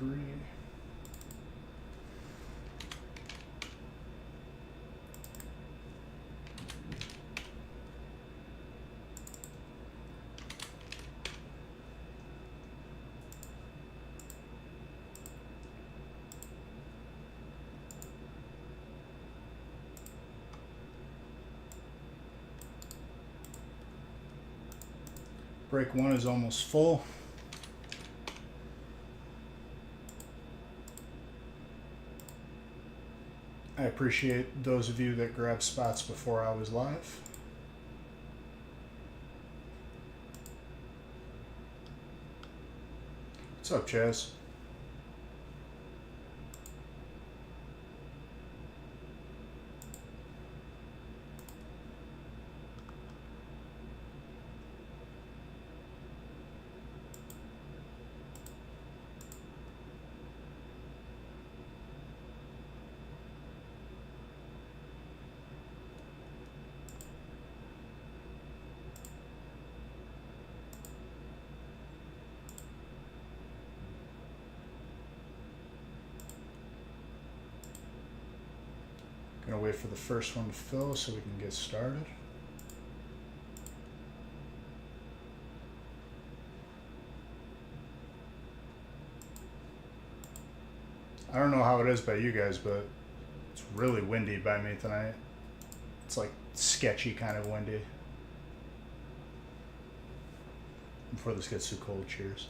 3. Break 1 is almost full. I appreciate those of you that grabbed spots before I was live. What's up, Chaz? Gonna wait for the first one to fill so we can get started. I don't know how it is by you guys, but it's really windy by me tonight. It's like sketchy kind of windy. Before this gets too cold, cheers.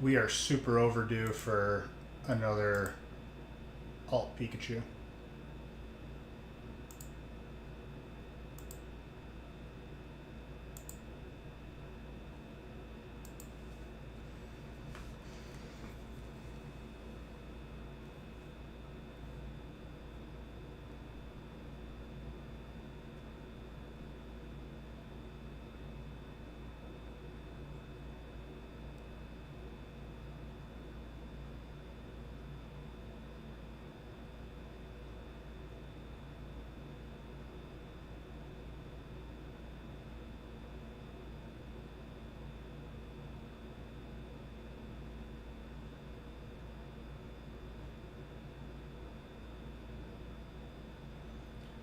We are super overdue for another alt Pikachu.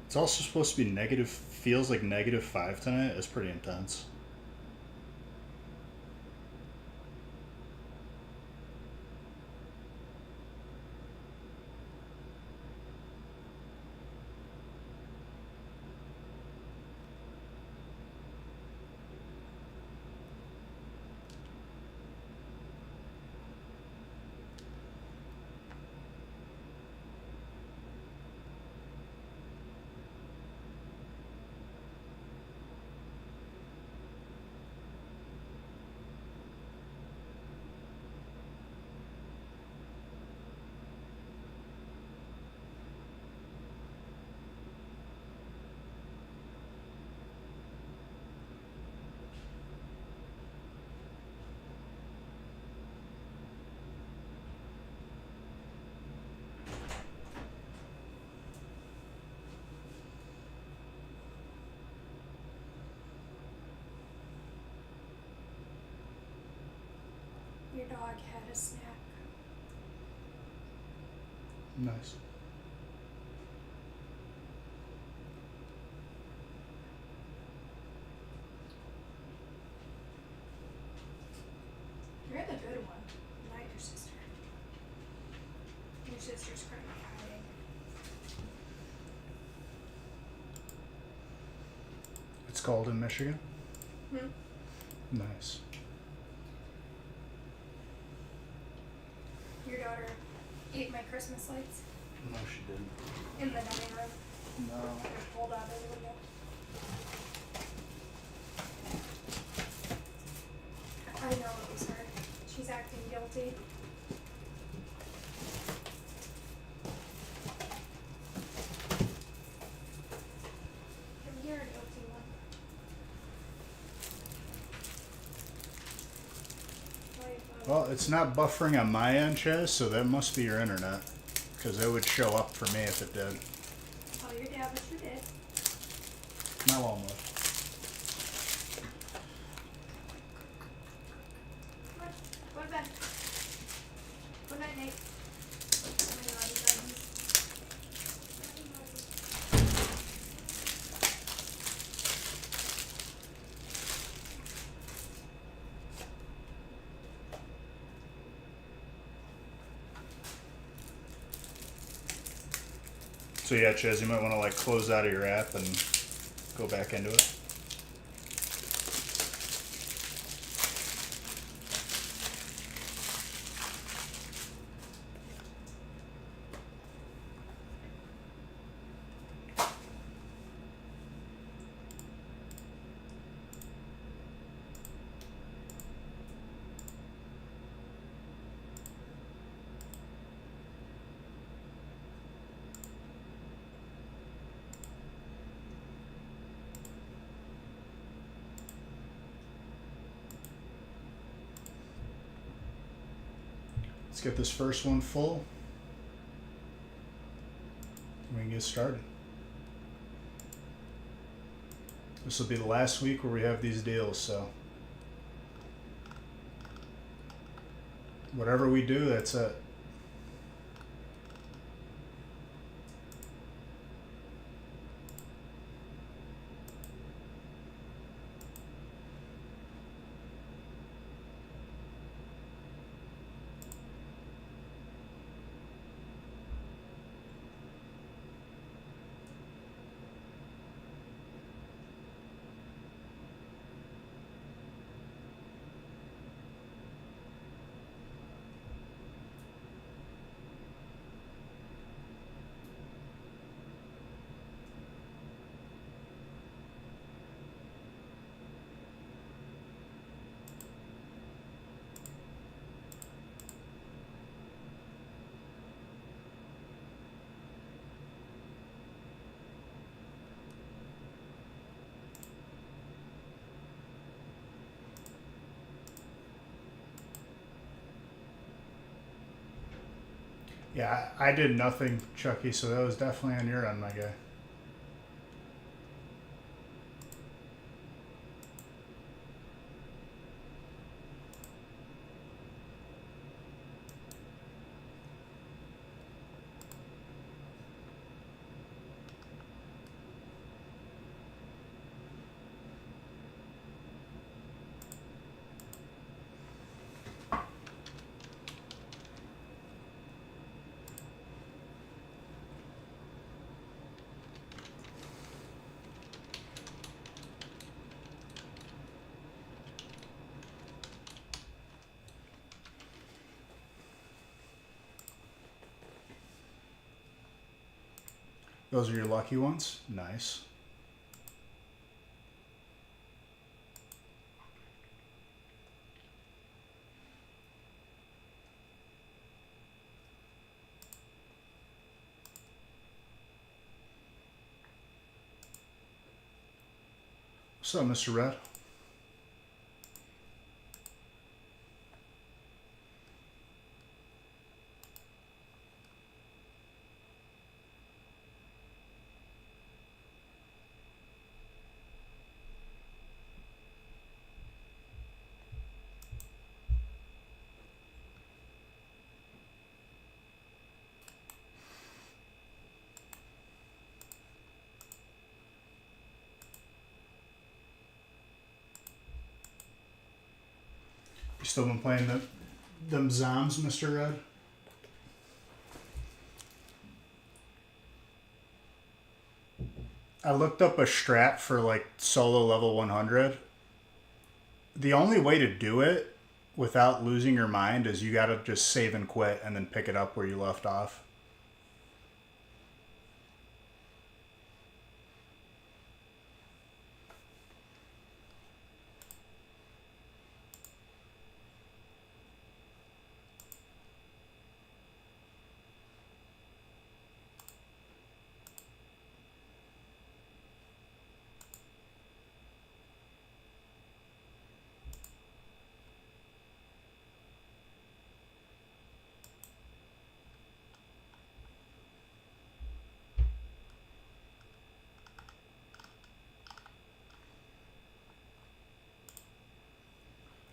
It's also supposed to be negative, feels like -5 tonight. It's pretty intense. Your dog had a snack. Nice. sister's credit card. It's called in Michigan. Hmm? Nice. Your daughter ate my Christmas lights No, she didn't. in the dining room. No. I just pulled out of the window. I know it was her. She's acting guilty. You're a guilty one. Well, it's not buffering on my end, Chaz, so that must be your internet. Because it would show up for me if it did. Oh, your dad was your dad. Not almost. Come on, go to bed. Good night, Nate. Oh my God, he's done. So yeah, Chaz, you might want to like close out of your app and go back into it. Let's get this first one full. We can get started. This will be the last week where we have these deals, so whatever we do, that's it. Yeah, I did nothing, Chucky, so that was definitely on your end, my guy. Those are your lucky ones. Nice. What's up, Mr. Red? You still been playing them Zoms, Mr. Red? I looked up a strat for like solo level 100. The only way to do it without losing your mind is you gotta just save and quit and then pick it up where you left off.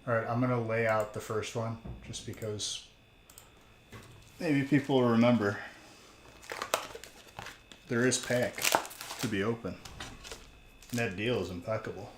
All right, I'm gonna lay out the first one just because maybe people will remember. There is pack to be open. And that deal is impeccable.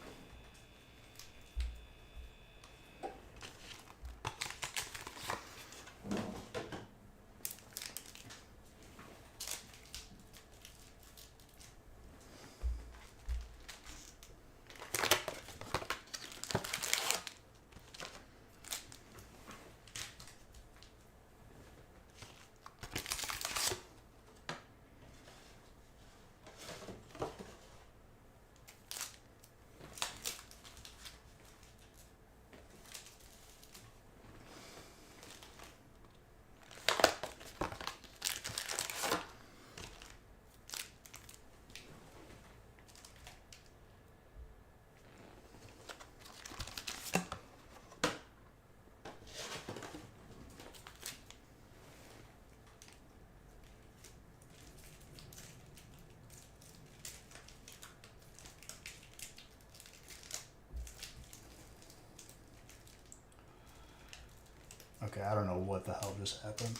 Okay, I don't know what the hell just happened.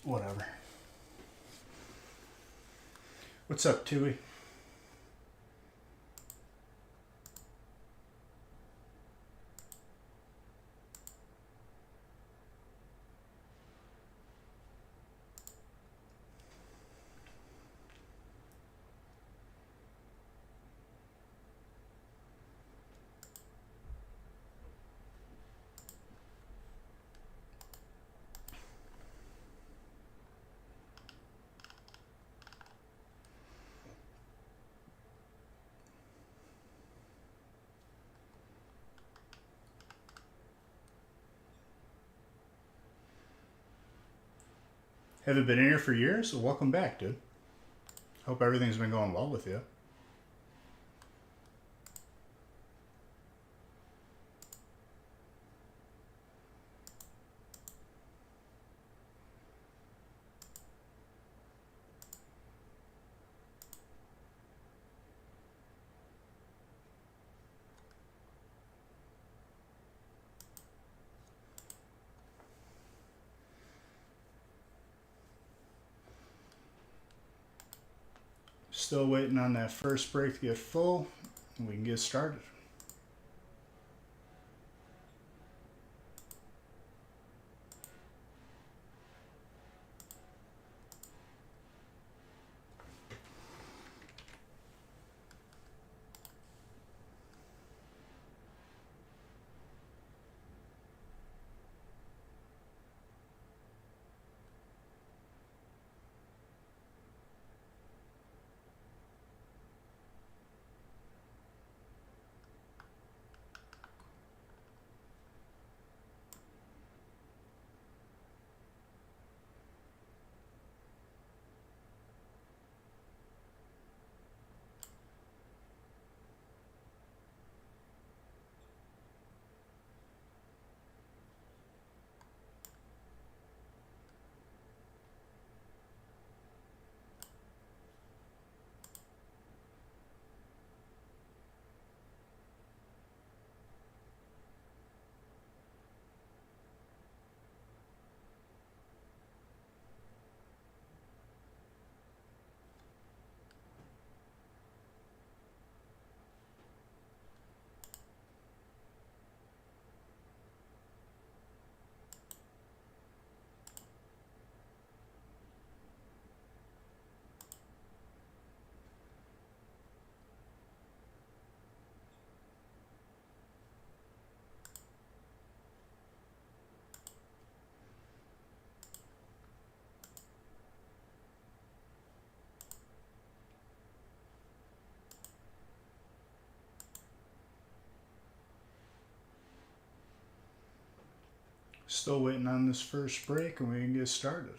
Whatever. What's up, Tui? Haven't been in here for years, so welcome back, dude. Hope everything's been going well with you. Still waiting on that first break to get full, and we can get started. Still waiting on this first break and we can get started.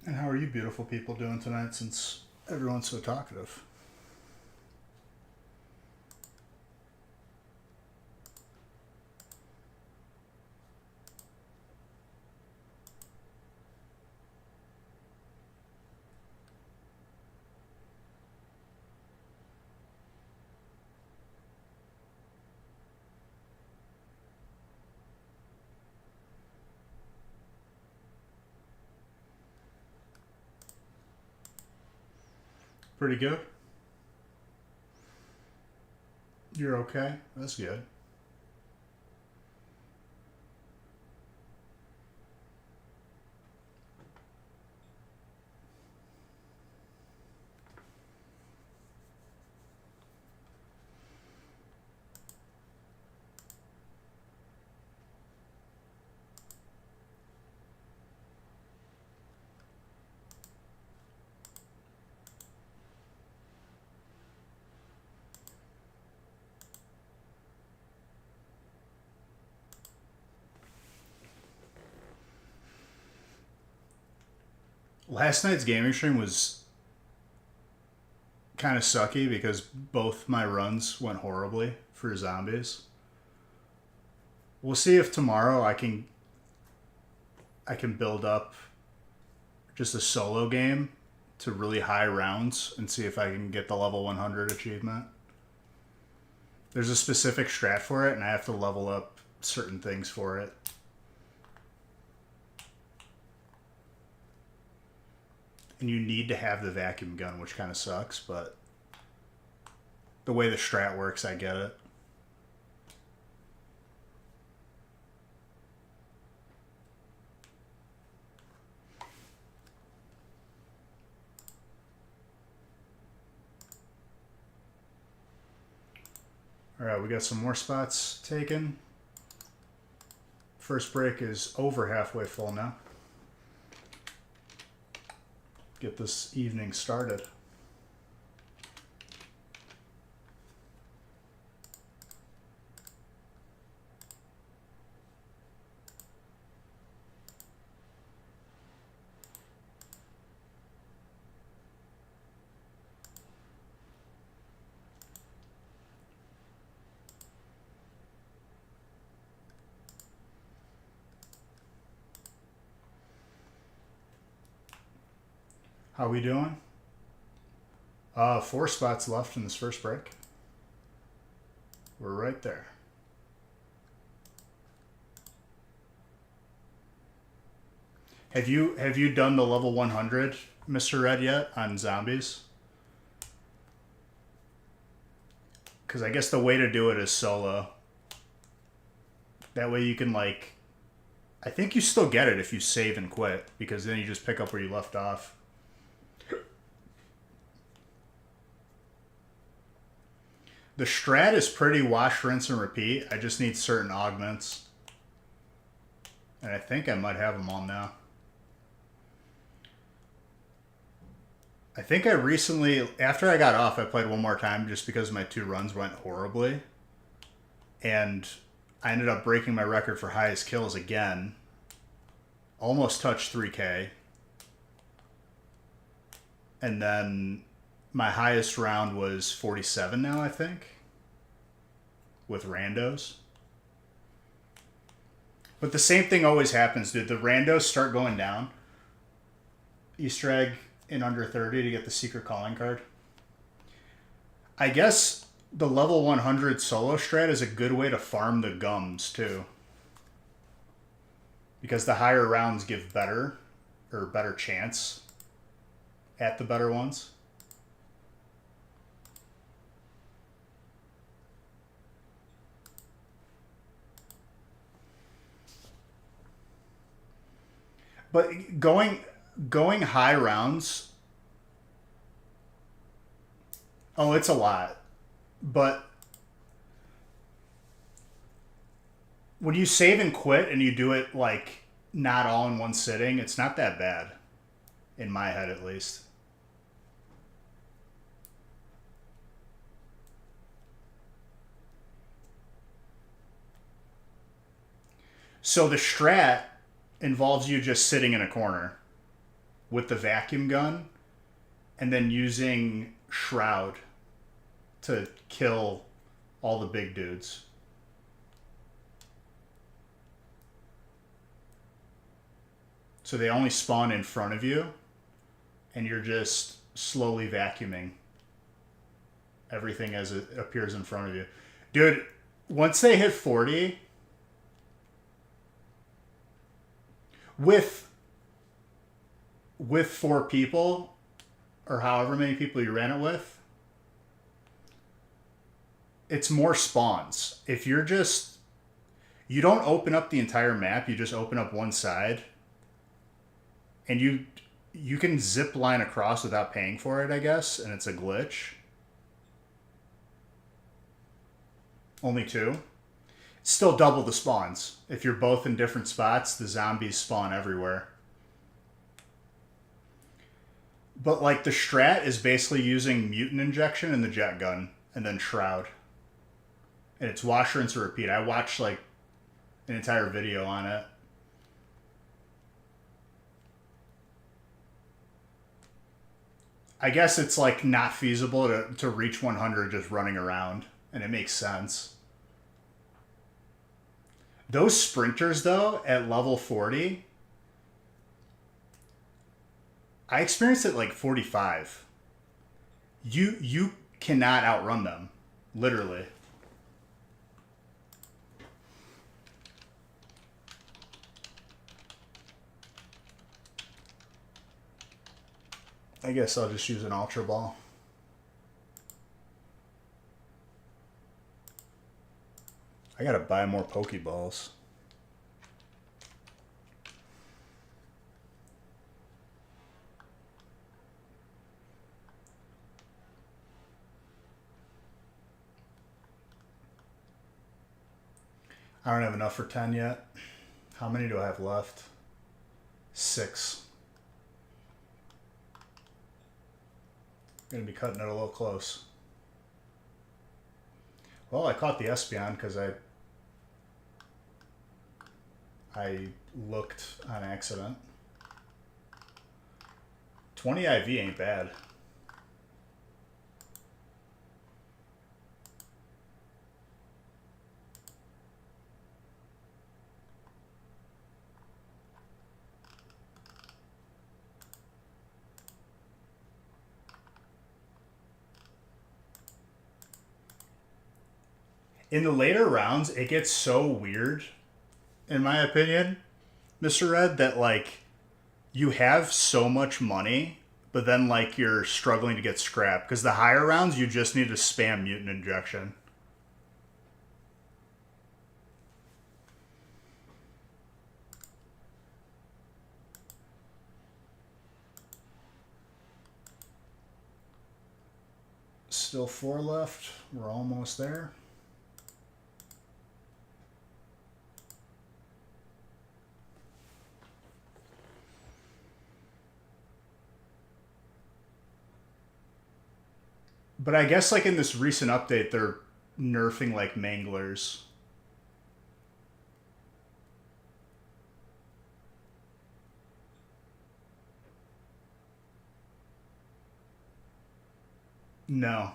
And how are you beautiful people doing tonight since everyone's so talkative? Pretty good? You're okay? That's good. Last night's gaming stream was kind of sucky because both my runs went horribly for zombies. We'll see if tomorrow I can build up just a solo game to really high rounds and see if I can get the level 100 achievement. There's a specific strat for it and I have to level up certain things for it. And you need to have the vacuum gun, which kind of sucks, but the way the strat works, I get it. All right, we got some more spots taken. First break is over halfway full now. Get this evening started. How we doing? 4 spots left in this first break. We're right there. Have you done the level 100, Mr. Red, yet on zombies? Because I guess the way to do it is solo. That way you can, like... I think you still get it if you save and quit, because then you just pick up where you left off. The strat is pretty wash, rinse, and repeat. I just need certain augments. And I think I might have them all now. I think I recently, after I got off, I played one more time just because my 2 runs went horribly. And I ended up breaking my record for highest kills again. Almost touched 3K. And then my highest round was 47 now, I think. With randos. But the same thing always happens, dude. The randos start going down. Easter egg in under 30 to get the secret calling card. I guess the level 100 solo strat is a good way to farm the gums too. Because the higher rounds give better chance at the better ones. But going high rounds, oh, it's a lot. But when you save and quit and you do it like not all in one sitting, it's not that bad. In my head, at least. So the strat involves you just sitting in a corner with the vacuum gun and then using Shroud to kill all the big dudes. So they only spawn in front of you and you're just slowly vacuuming everything as it appears in front of you. Dude, once they hit 40... With 4 people, or however many people you ran it with, it's more spawns. If you're just... You don't open up the entire map, you just open up one side. And you can zip line across without paying for it, I guess, and it's a glitch. Only 2. Still double the spawns. If you're both in different spots, the zombies spawn everywhere. But like the strat is basically using mutant injection and the jet gun and then Shroud. And it's wash, rinse, and repeat. I watched like an entire video on it. I guess it's like not feasible to reach 100 just running around, and it makes sense. Those sprinters, though, at level 40, I experienced it like 45. You cannot outrun them, literally. I guess I'll just use an Ultra Ball. I gotta buy more Pokeballs. I don't have enough for 10 yet. How many do I have left? 6. Gonna be cutting it a little close. Well, I caught the Espeon because I looked on accident. 20 IV ain't bad. In the later rounds, it gets so weird, in my opinion, Mr. Red, that like you have so much money, but then like you're struggling to get scrap because the higher rounds you just need to spam mutant injection. Still 4 left. We're almost there. But I guess like in this recent update, they're nerfing like manglers. No.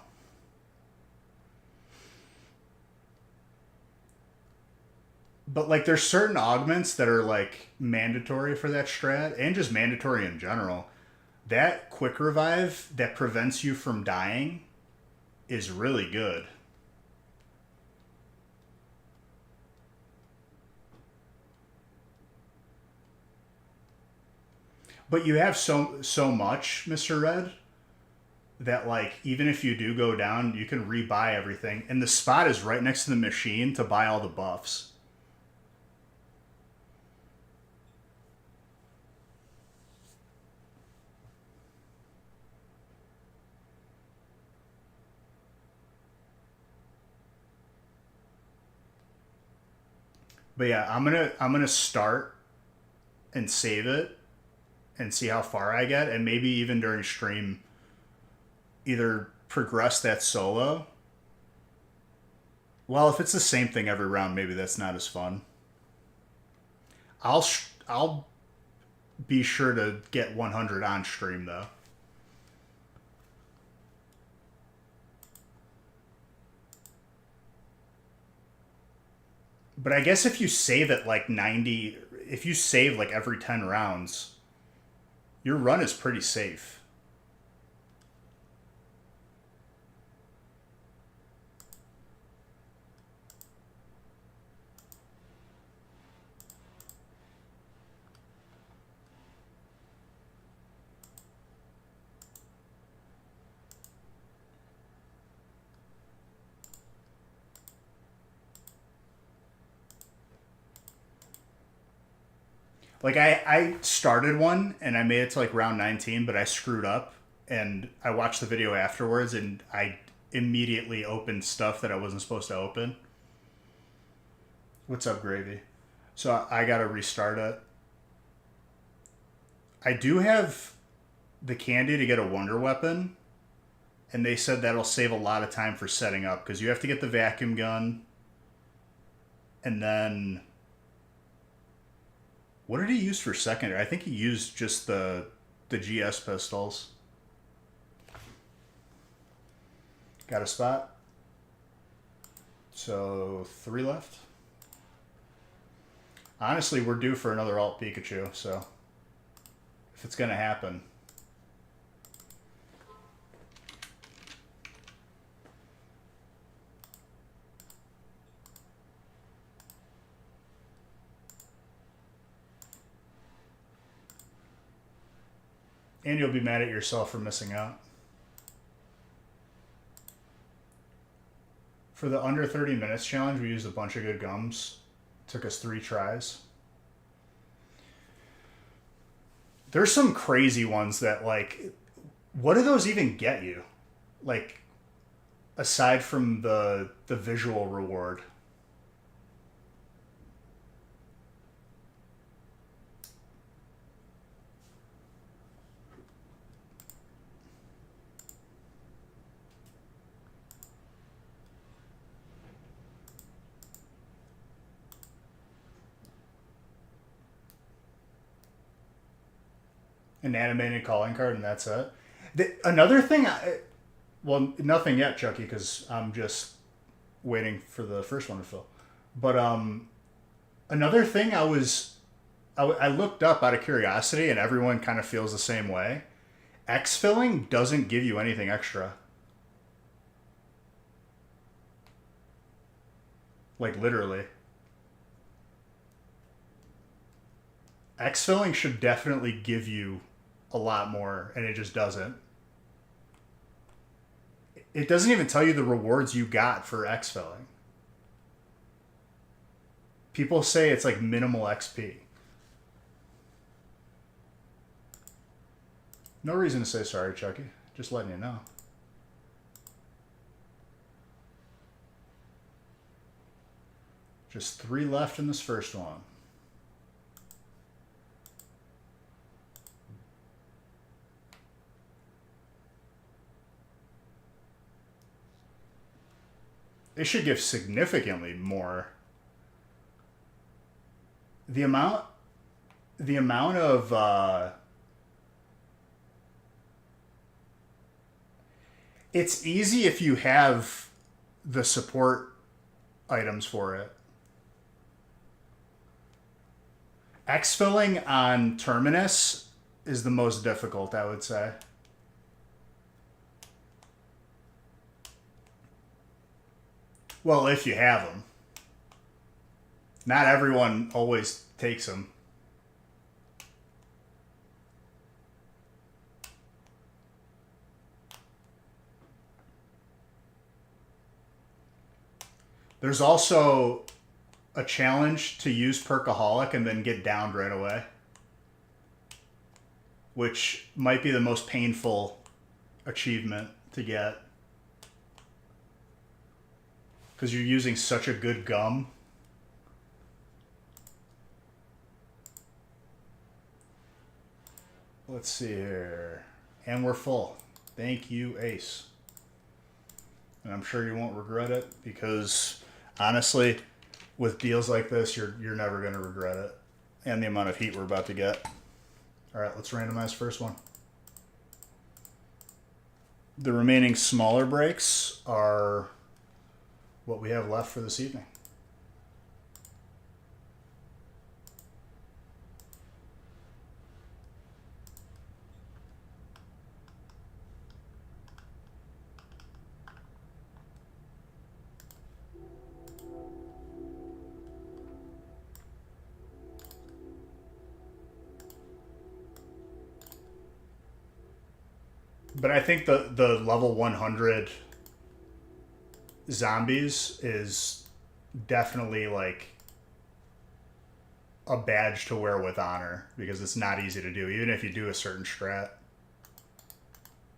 But like there's certain augments that are like mandatory for that strat and just mandatory in general. That quick revive that prevents you from dying is really good. But you have so much, Mr. Red, that like even if you do go down, you can rebuy everything, and the spot is right next to the machine to buy all the buffs. But yeah, I'm gonna start and save it and see how far I get, and maybe even during stream, either progress that solo. Well, if it's the same thing every round, maybe that's not as fun. I'll be sure to get 100 on stream though. But I guess if you save it like 90, if you save like every 10 rounds, your run is pretty safe. Like I started one and I made it to like round 19, but I screwed up and I watched the video afterwards and I immediately opened stuff that I wasn't supposed to open. What's up, Gravy? So I got to restart it. I do have the candy to get a wonder weapon, and they said that'll save a lot of time for setting up because you have to get the vacuum gun, and then what did he use for secondary? I think he used just the GS pistols. Got a spot. So 3 left. Honestly, we're due for another alt Pikachu, so if it's gonna happen. And you'll be mad at yourself for missing out. For the under 30 minutes challenge, we used a bunch of good gums. Took us 3 tries. There's some crazy ones that like, what do those even get you? Like, aside from the visual reward. An animated calling card, and that's it. Another thing, well, nothing yet, Chucky, because I'm just waiting for the first one to fill. But another thing I looked up out of curiosity, and everyone kind of feels the same way. X filling doesn't give you anything extra. Like, literally. Exfilling should definitely give you a lot more, and it just doesn't. It doesn't even tell you the rewards you got for exfilling. People say it's like minimal XP. No reason to say sorry, Chucky. Just letting you know. Just 3 left in this first one. They should give significantly more. The amount of it's easy if you have the support items for it. Exfilling on Terminus is the most difficult, I would say. Well, if you have them. Not everyone always takes them. There's also a challenge to use Perkaholic and then get downed right away, which might be the most painful achievement to get because you're using such a good gum. Let's see here. And we're full. Thank you, Ace. And I'm sure you won't regret it because honestly, with deals like this, you're never going to regret it. And the amount of heat we're about to get. All right, let's randomize first one. The remaining smaller breaks are what we have left for this evening. But I think the level 100 zombies is definitely like a badge to wear with honor because it's not easy to do, even if you do a certain strat.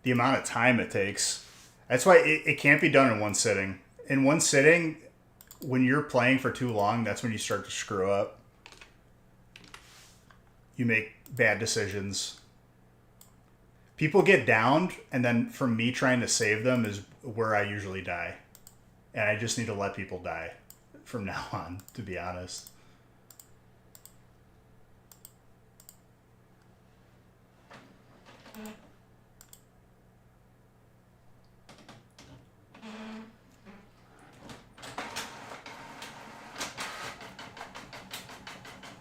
The amount of time it takes. That's why it can't be done in one sitting. In one sitting, when you're playing for too long, that's when you start to screw up. You make bad decisions. People get downed, and then from me trying to save them is where I usually die. And I just need to let people die from now on, to be honest.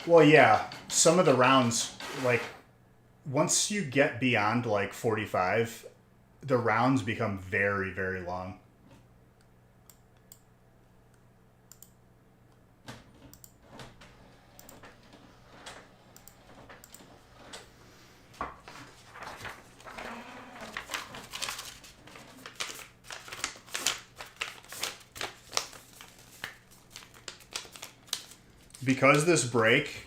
Well, yeah, some of the rounds, like, once you get beyond, like, 45, the rounds become very, very long. Because this break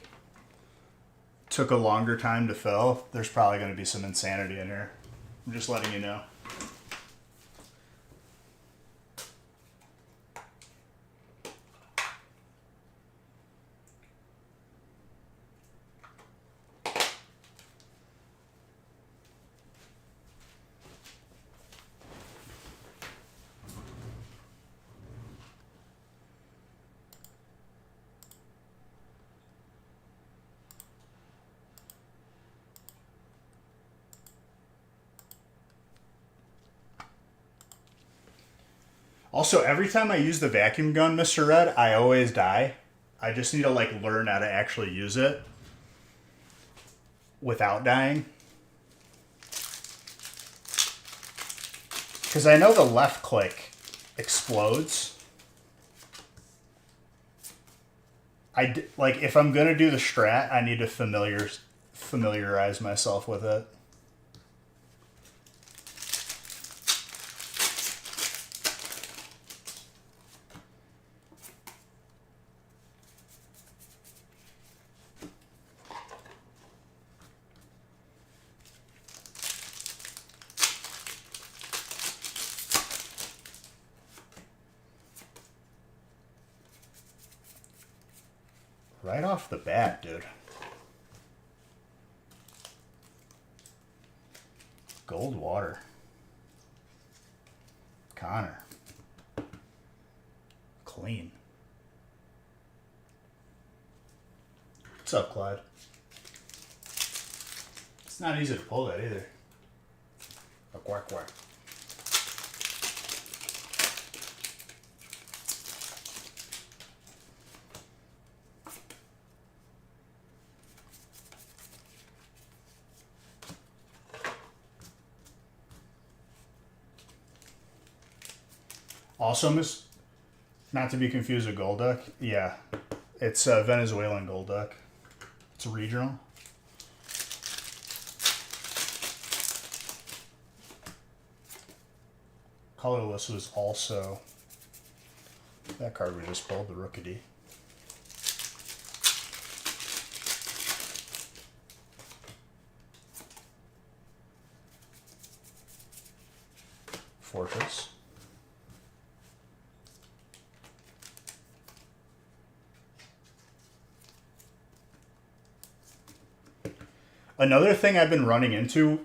took a longer time to fill, there's probably going to be some insanity in here. I'm just letting you know. Also, every time I use the vacuum gun, Mr. Red, I always die. I just need to, like, learn how to actually use it without dying. Because I know the left click explodes. like if I'm gonna do the strat, I need to familiarize myself with it. Right off the bat, dude. Gold water. Connor. Clean. What's up, Clyde? It's not easy to pull that either. A quack quack. Also, not to be confused with gold duck. Yeah, it's Venezuelan gold duck. It's regional. Colorless was also that card we just pulled, the Rookity. Fortress. Another thing I've been running into,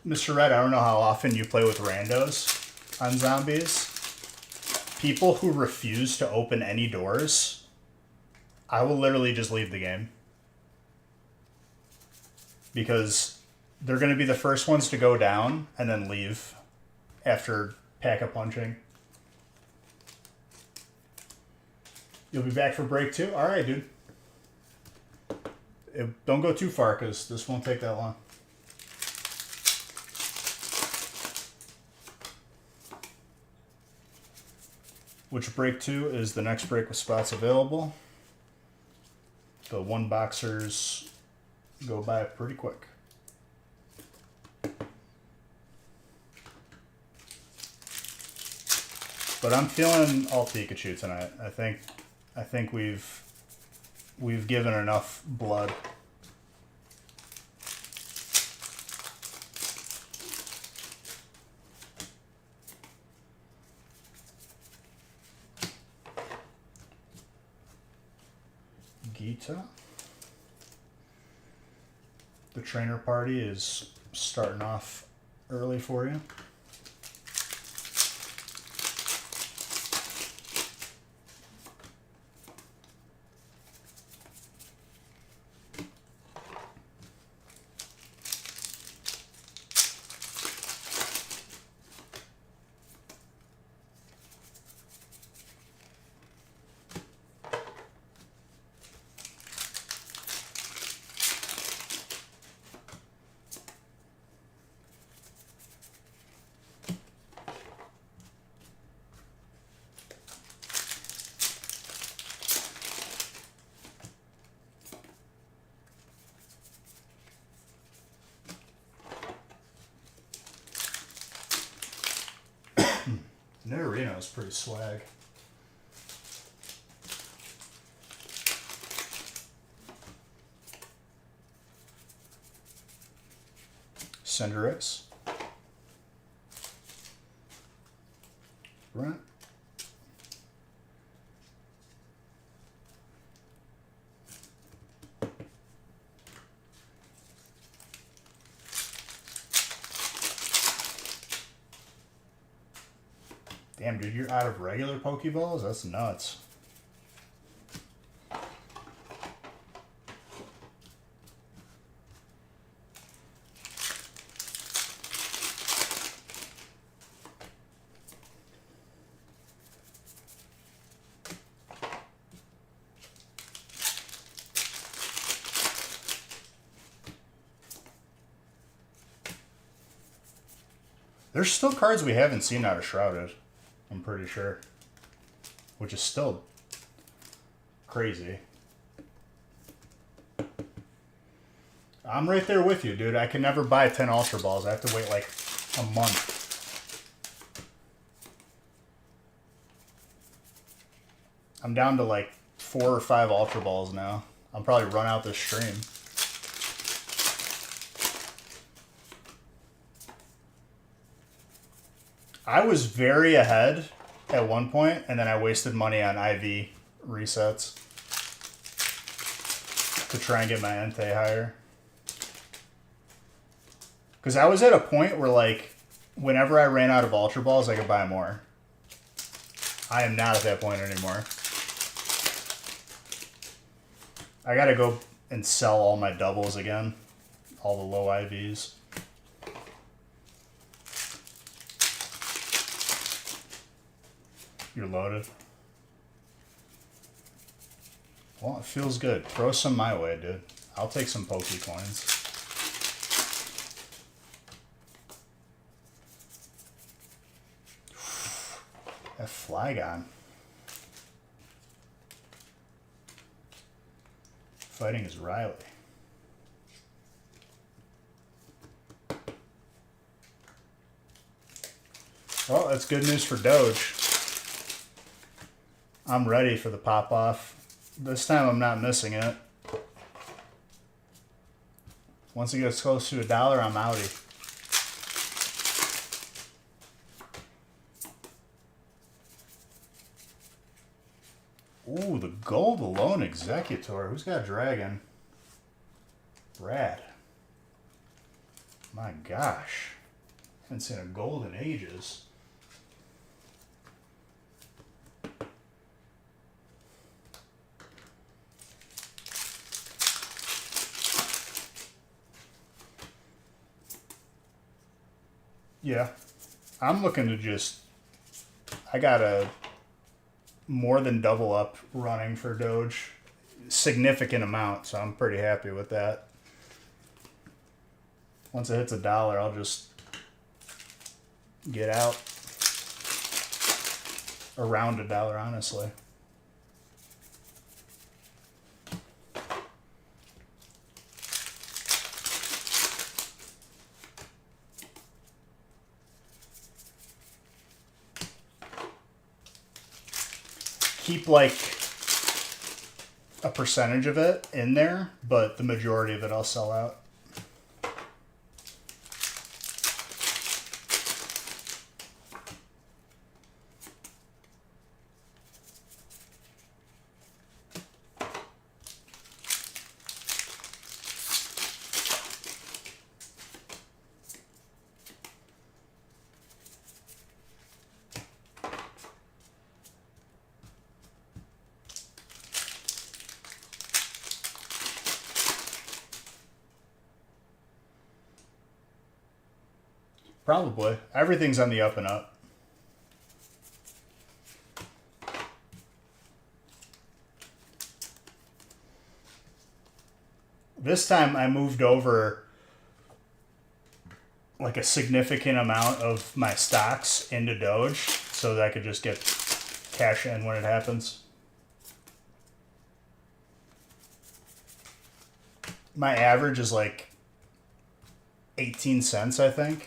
Mr. Red, I don't know how often you play with randos on zombies. People who refuse to open any doors, I will literally just leave the game. Because they're going to be the first ones to go down and then leave after pack-a-punching. You'll be back for break too? Alright, dude. Don't go too far because this won't take that long. Which break 2 is the next break with spots available. The one boxers go by pretty quick. But I'm feeling all Pikachu tonight. I think we've given enough blood. Gita. The trainer party is starting off early for you. Nidorino is pretty swag. Cinderace. Brent. Damn, dude, you're out of regular Pokeballs? That's nuts. There's still cards we haven't seen out of Shrouded, I'm pretty sure. Which is still crazy. I'm right there with you, dude. I can never buy 10 Ultra Balls. I have to wait like a month. I'm down to like 4 or 5 Ultra Balls now. I'll probably run out this stream. I was very ahead at one point, and then I wasted money on IV resets to try and get my Entei higher. Because I was at a point where, like, whenever I ran out of Ultra Balls, I could buy more. I am not at that point anymore. I gotta go and sell all my doubles again. All the low IVs. You're loaded. Well, it feels good. Throw some my way, dude. I'll take some Poke coins. That Flygon. Fighting is Riley. Well, that's good news for Doge. I'm ready for the pop-off. This time I'm not missing it. Once it gets close to $1, I'm outie. Ooh, the Gold Alone Executor. Who's got Dragon? Brad. My gosh. Haven't seen a gold in ages. Yeah. I'm looking to just... I got a more than double up running for Doge. Significant amount, so I'm pretty happy with that. Once it hits $1, I'll just get out. Around $1, honestly. Keep like a percentage of it in there, but the majority of it I'll sell out. Probably. Everything's on the up and up. This time I moved over like a significant amount of my stocks into Doge so that I could just get cash in when it happens. My average is like 18 cents, I think.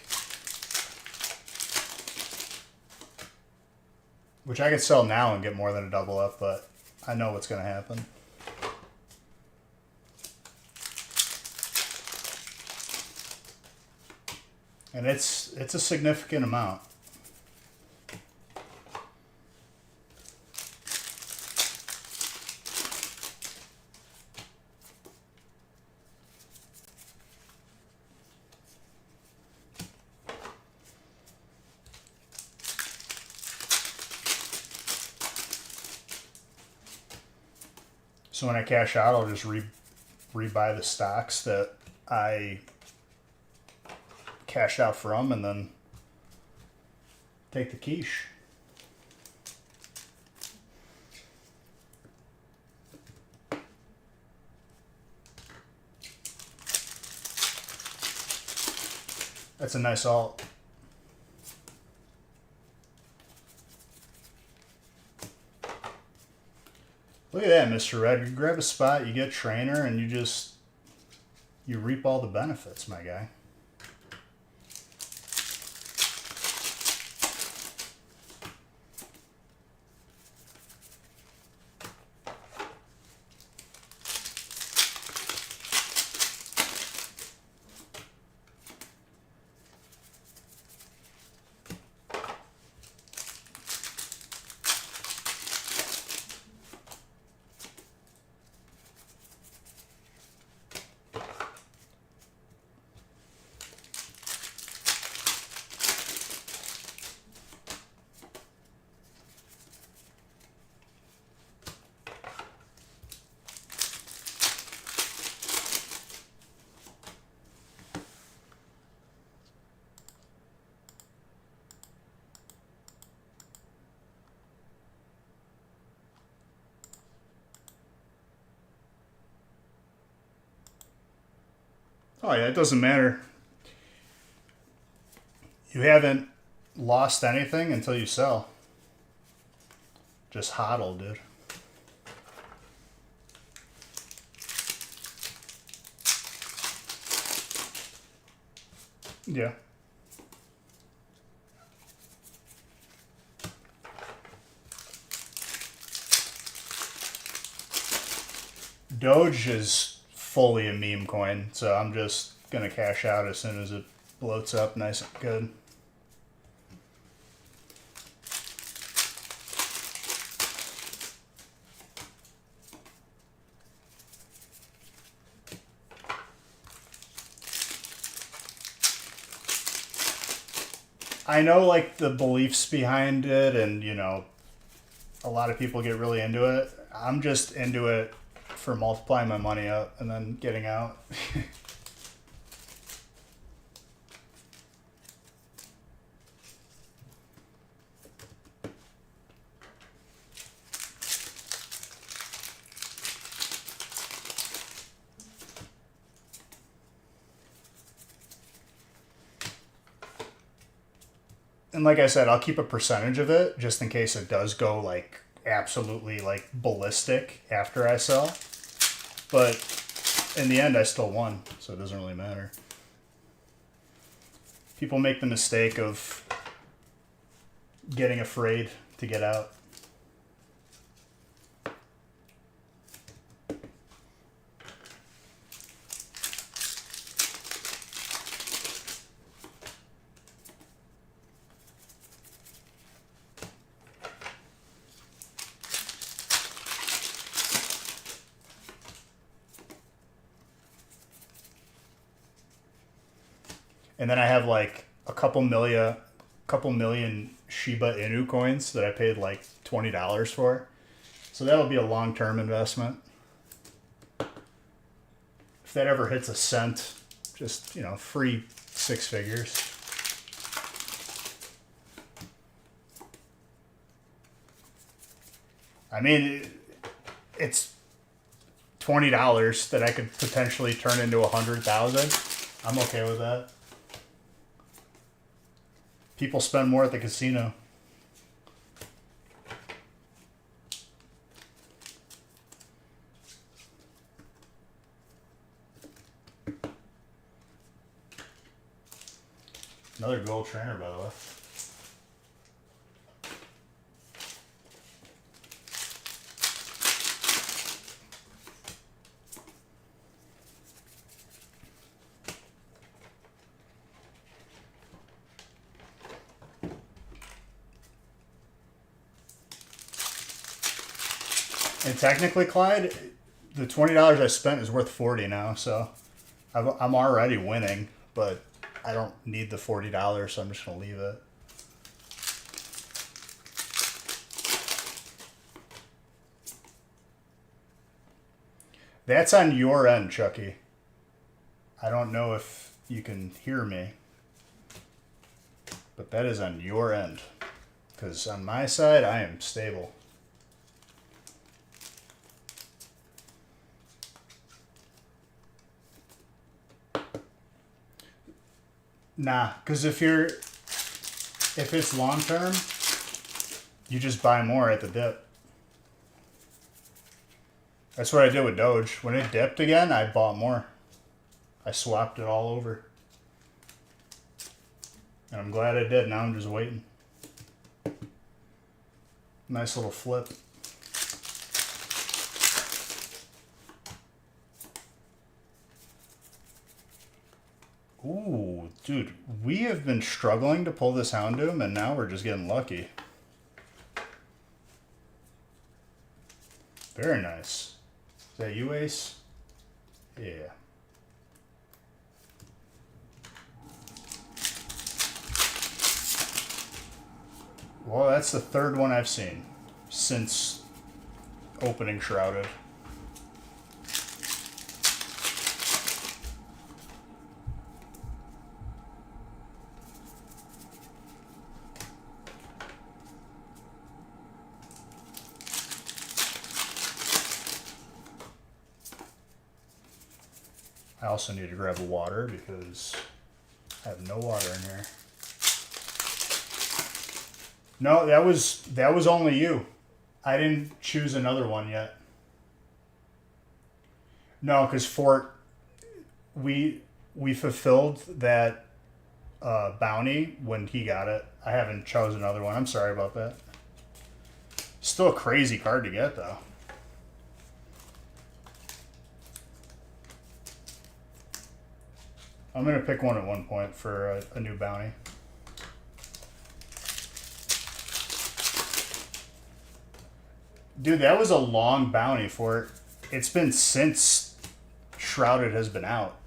Which I could sell now and get more than a double up, but I know what's going to happen. And it's a significant amount. So when I cash out, I'll just rebuy the stocks that I cashed out from and then take the quiche. That's a nice alt. Look at that, Mr. Red. You grab a spot, you get trainer, and you just you reap all the benefits, my guy. Oh yeah, it doesn't matter. You haven't lost anything until you sell. Just hodl, dude. Yeah. Doge is fully a meme coin, so I'm just gonna cash out as soon as it bloats up nice and good. I know like the beliefs behind it, and you know, a lot of people get really into it. I'm just into it for multiplying my money up and then getting out. And like I said, I'll keep a percentage of it just in case it does go like absolutely like ballistic after I sell. But in the end, I still won, so it doesn't really matter. People make the mistake of getting afraid to get out. And then I have like a couple million Shiba Inu coins that I paid like $20 for. So that'll be a long-term investment. If that ever hits a cent, just, you know, free 6 figures. I mean, it's $20 that I could potentially turn into 100,000. I'm okay with that. People spend more at the casino. Another gold trainer, by the way. And technically, Clyde, the $20 I spent is worth 40 now, so I'm already winning, but I don't need the $40, so I'm just gonna leave it. That's on your end, Chucky. I don't know if you can hear me, but that is on your end, because on my side, I am stable. Nah, because if it's long term, you just buy more at the dip. That's what I did with Doge. When it dipped again, I bought more. I swapped it all over. And I'm glad I did. Now I'm just waiting. Nice little flip. Ooh, dude, we have been struggling to pull this Houndoom, and now we're just getting lucky. Very nice. Is that you, Ace? Yeah. Well, that's the third one I've seen since opening Shrouded. I also need to grab a water because I have no water in here. No, that was only you. I didn't choose another one yet. No, because Fort, we fulfilled that bounty when he got it. I haven't chosen another one. I'm sorry about that. Still a crazy card to get though. I'm gonna pick one at one point for a new bounty. Dude, that was a long bounty for it. It's been since Shrouded has been out.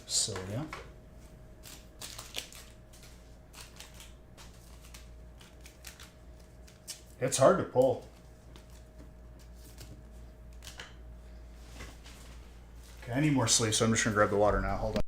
So yeah. It's hard to pull. Okay, I need more sleep, so I'm just gonna grab the water now. Hold on.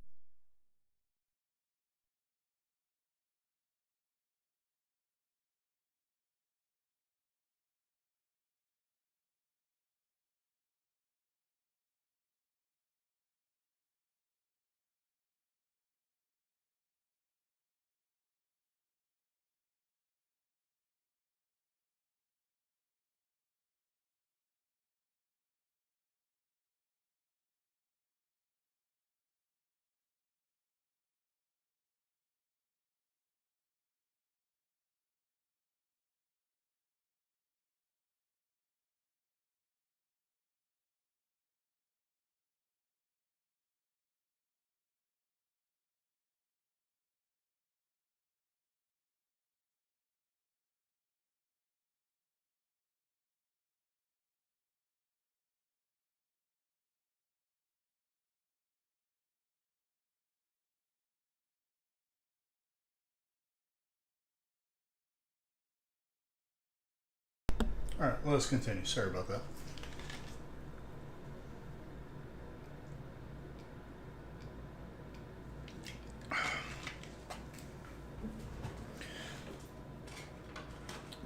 All right, let's continue. Sorry about that.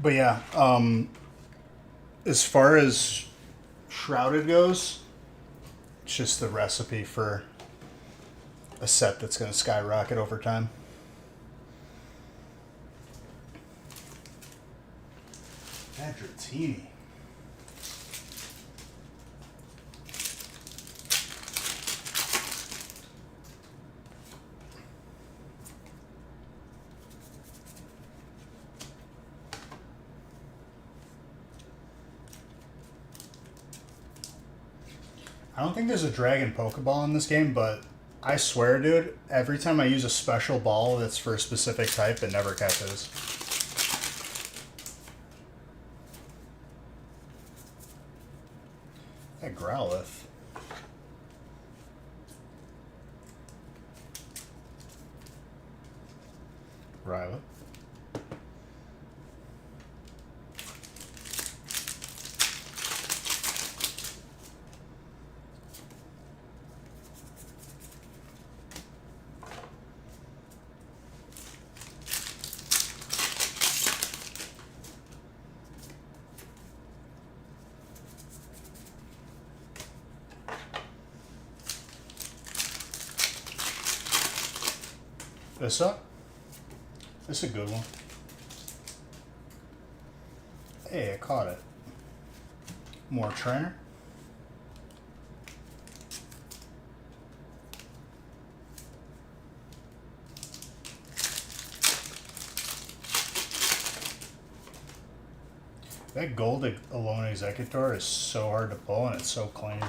But yeah, as far as Shrouded goes, it's just the recipe for a set that's going to skyrocket over time. Madratini. I don't think there's a dragon Pokeball in this game, but I swear, dude, every time I use a special ball that's for a specific type, it never catches. That Growlithe. Ryla. This up? This is a good one. Hey, I caught it. More trainer. That gold Alone Executor is so hard to pull and it's so clean.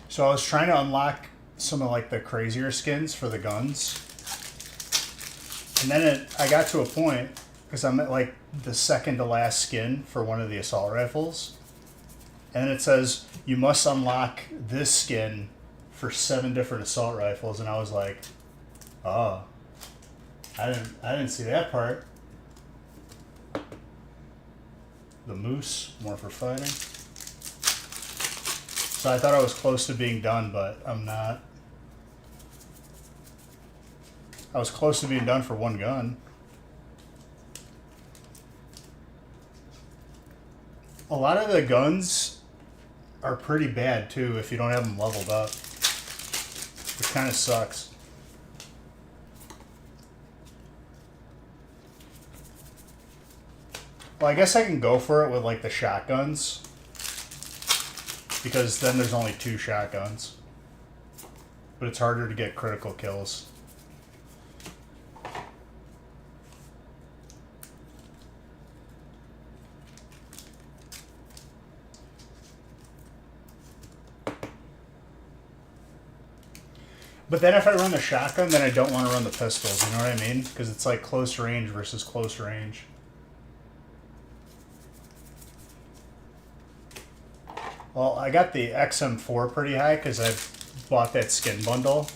So I was trying to unlock some of like the crazier skins for the guns. And then I got to a point, because I'm at like the second to last skin for one of the assault rifles. And it says, you must unlock this skin for 7 different assault rifles. And I was like, oh, I didn't see that part. The moose, more for fighting. So I thought I was close to being done, but I'm not. I was close to being done for one gun. A lot of the guns are pretty bad too if you don't have them leveled up, which kind of sucks. Well, I guess I can go for it with like the shotguns, because then there's only 2 shotguns, but it's harder to get critical kills. But then if I run the shotgun, then I don't want to run the pistols, you know what I mean? Because it's like close range versus close range. Well, I got the XM4 pretty high because I bought that skin bundle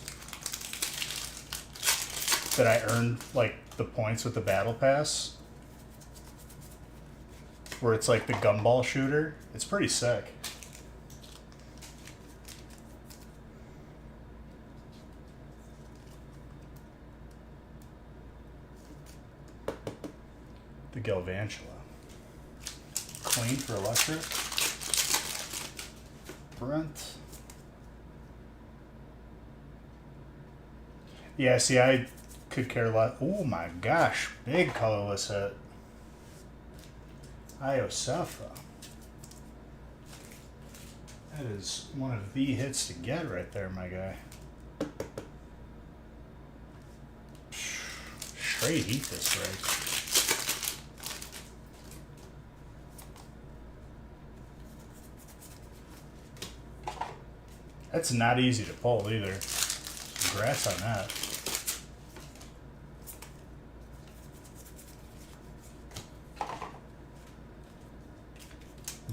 that I earned like the points with the battle pass, where it's like the gumball shooter. It's pretty sick. The Galvantula. Clean for electric. Brent. Yeah, see, I could care less. Oh my gosh, big colorless hit. Iosepha. That is one of the hits to get right there, my guy. Straight heat this right. That's not easy to pull either. Congrats on that.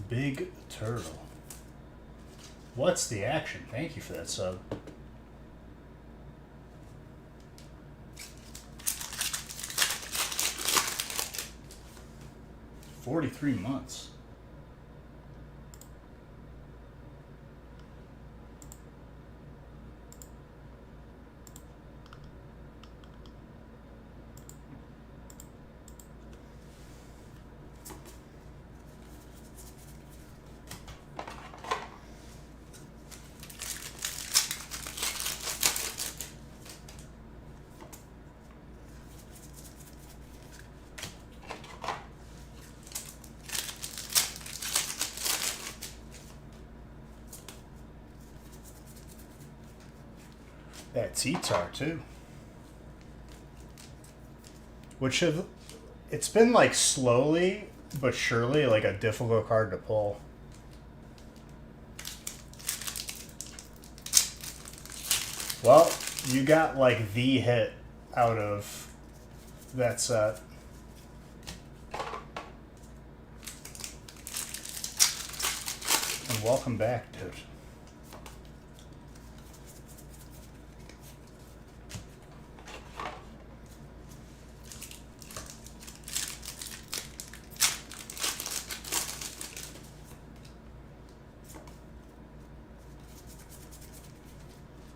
Big Turtle. What's the action? Thank you for that sub. $43 months. That T-Tar too. Which have, it's been like slowly but surely like a difficult card to pull. Well, you got like the hit out of that set. And welcome back, dude.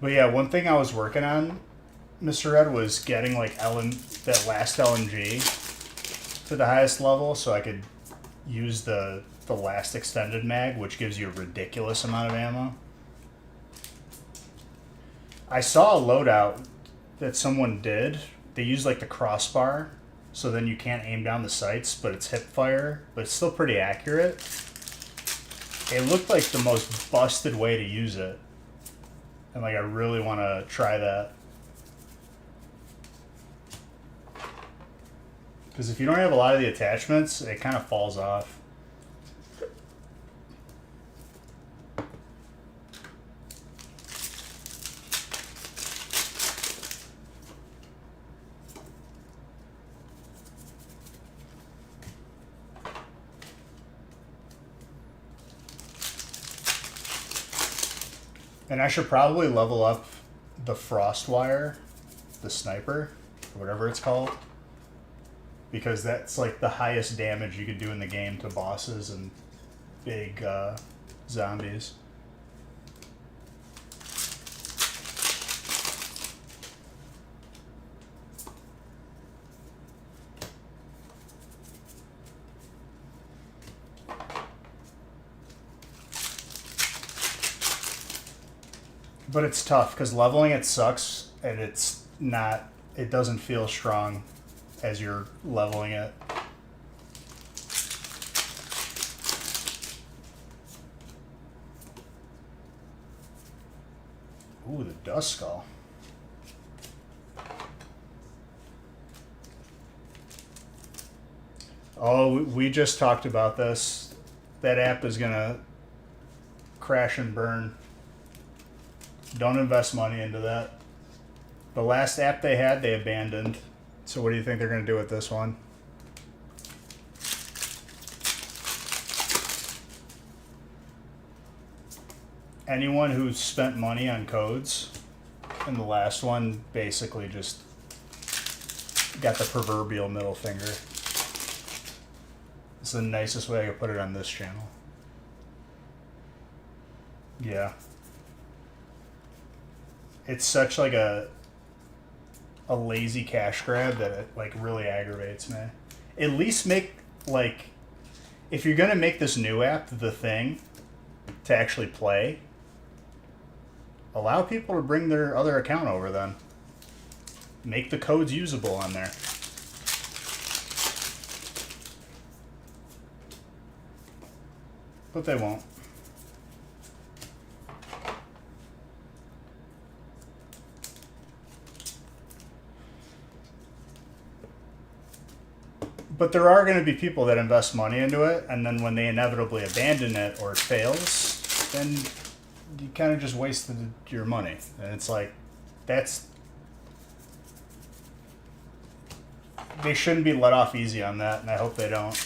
But yeah, one thing I was working on, Mr. Red, was getting like that last LMG to the highest level, so I could use the last extended mag, which gives you a ridiculous amount of ammo. I saw a loadout that someone did. They use like the crossbar, so then you can't aim down the sights, but it's hip fire, but it's still pretty accurate. It looked like the most busted way to use it. And like I really want to try that. Because if you don't have a lot of the attachments, it kind of falls off. And I should probably level up the Frostwire, the sniper, or whatever it's called. Because that's like the highest damage you could do in the game to bosses and big zombies. But it's tough because leveling it sucks, and it's not. It doesn't feel strong as you're leveling it. Ooh, the Dust Skull. Oh, we just talked about this. That app is gonna crash and burn. Don't invest money into that. The last app they had, they abandoned. So what do you think they're going to do with this one? Anyone who's spent money on codes in the last one basically just got the proverbial middle finger. It's the nicest way I could put it on this channel. Yeah. It's such like a lazy cash grab that it like really aggravates me. At least make like, if you're gonna make this new app the thing to actually play, allow people to bring their other account over then. Make the codes usable on there. But they won't. But there are going to be people that invest money into it, and then when they inevitably abandon it or it fails, then you kind of just wasted your money. And it's like, they shouldn't be let off easy on that, and I hope they don't.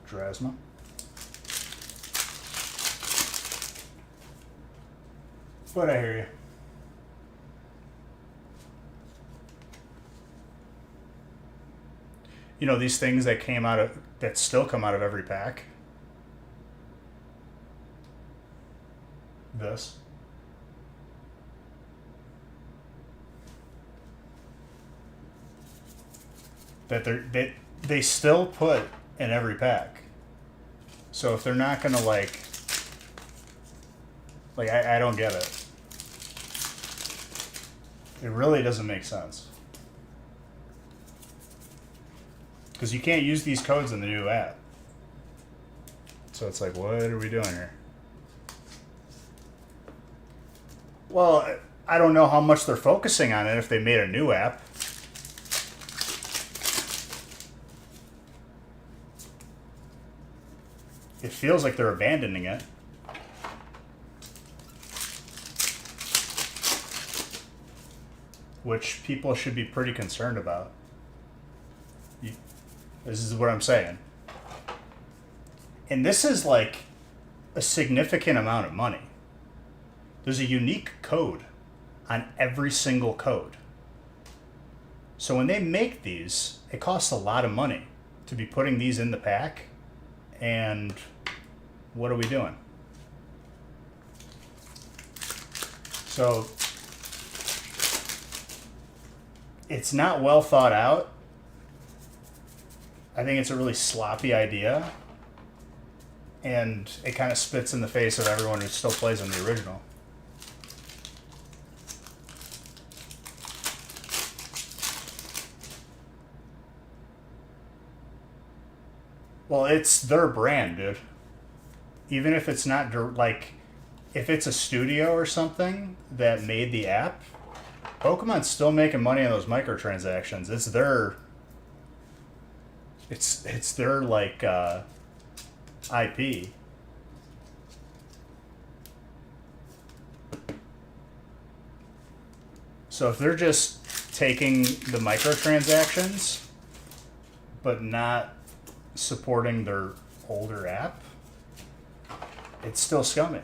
Drasma. But I hear you. You know, these things that still come out of every pack. This. That they still put in every pack. So if they're not gonna like I don't get it. It really doesn't make sense. Because you can't use these codes in the new app. So it's like, what are we doing here? Well, I don't know how much they're focusing on it if they made a new app. It feels like they're abandoning it. Which people should be pretty concerned about. This is what I'm saying. And this is like a significant amount of money. There's a unique code on every single code. So when they make these, it costs a lot of money to be putting these in the pack. And what are we doing? So it's not well thought out. I think it's a really sloppy idea. And it kind of spits in the face of everyone who still plays on the original. Well, it's their brand, dude. Even if it's not like, if it's a studio or something that made the app, Pokemon's still making money on those microtransactions. It's their, it's their like IP. So if they're just taking the microtransactions, but not supporting their older app, it's still scummy.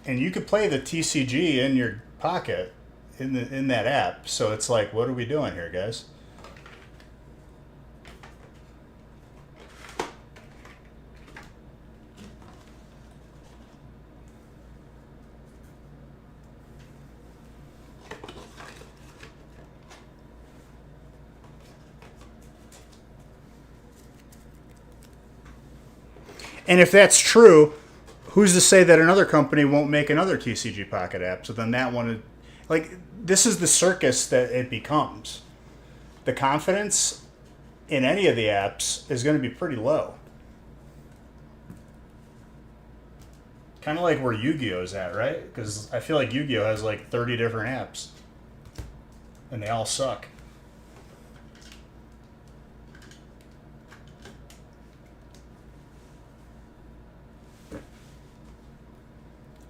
And you could play the TCG in your pocket in that app. So it's like, what are we doing here, guys? And if that's true, who's to say that another company won't make another TCG Pocket app? So then that one, like, this is the circus that it becomes. The confidence in any of the apps is going to be pretty low. Kind of like where Yu-Gi-Oh's at, right? Because I feel like Yu-Gi-Oh has like 30 different apps. And they all suck.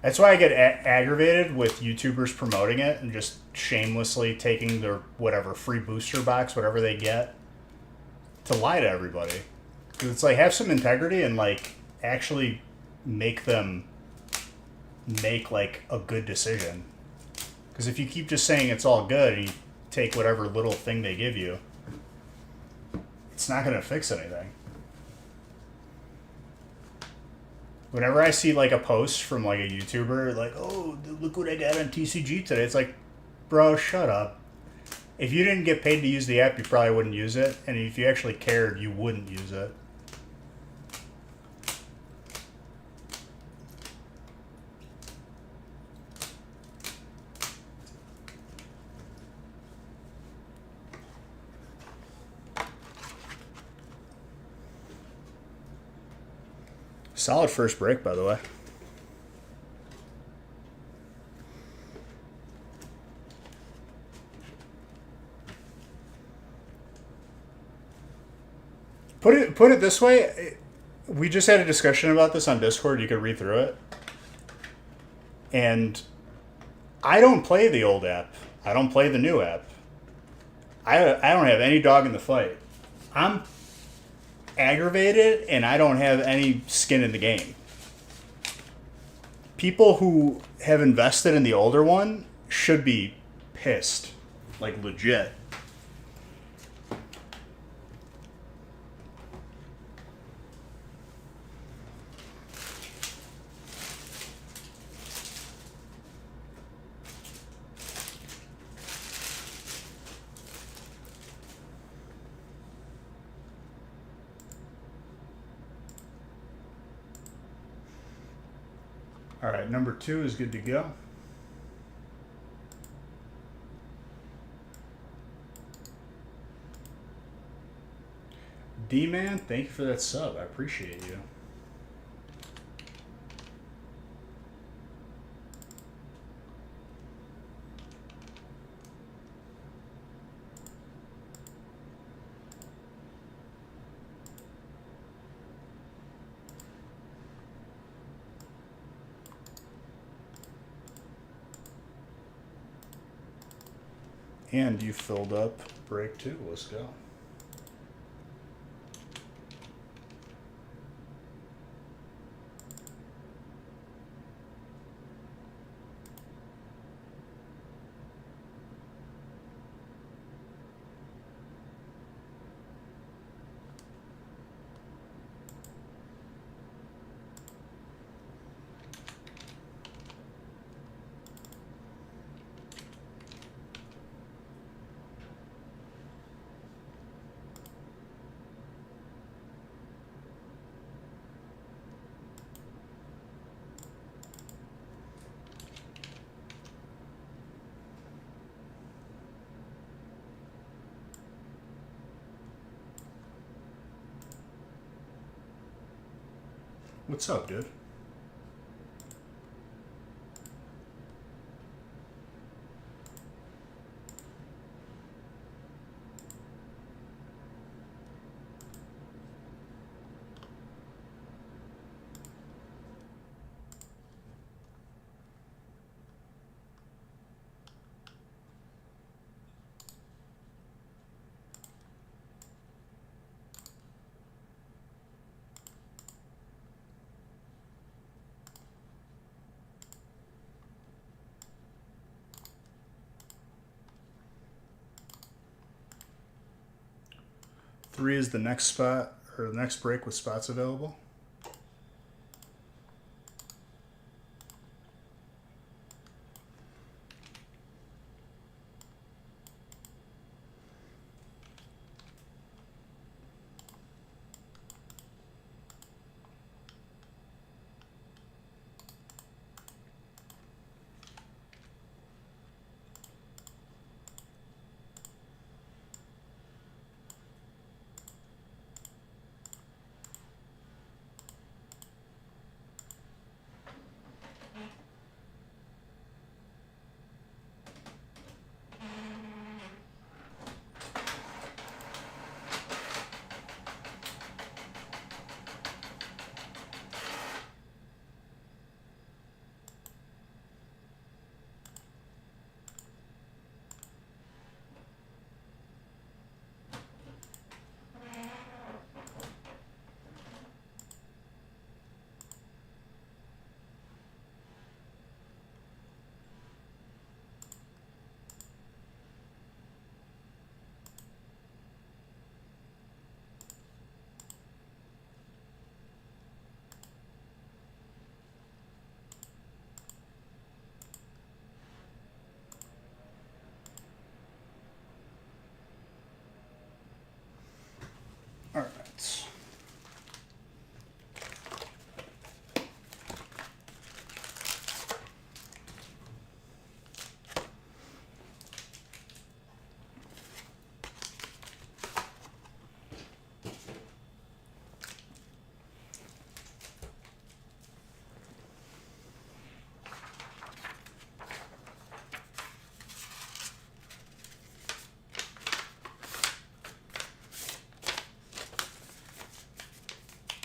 That's why I get aggravated with YouTubers promoting it and just shamelessly taking their whatever free booster box, whatever they get, to lie to everybody. Because it's like, have some integrity and like actually make them make like a good decision. Because if you keep just saying it's all good and you take whatever little thing they give you, it's not going to fix anything. Whenever I see like a post from like a YouTuber, like, oh, look what I got on TCG today, it's like, bro, shut up. If you didn't get paid to use the app, you probably wouldn't use it. And if you actually cared, you wouldn't use it. Solid first break, by the way. Put it this way, we just had a discussion about this on Discord. You could read through it. And I don't play the old app. I don't play the new app. I don't have any dog in the fight. I'm aggravated and I don't have any skin in the game. People who have invested in the older one should be pissed. Like, legit. All right, number 2 is good to go. D-Man, thank you for that sub. I appreciate you. And you filled up break 2. Let's go. What's up, dude? Three is the next spot, or the next break with spots available. All right.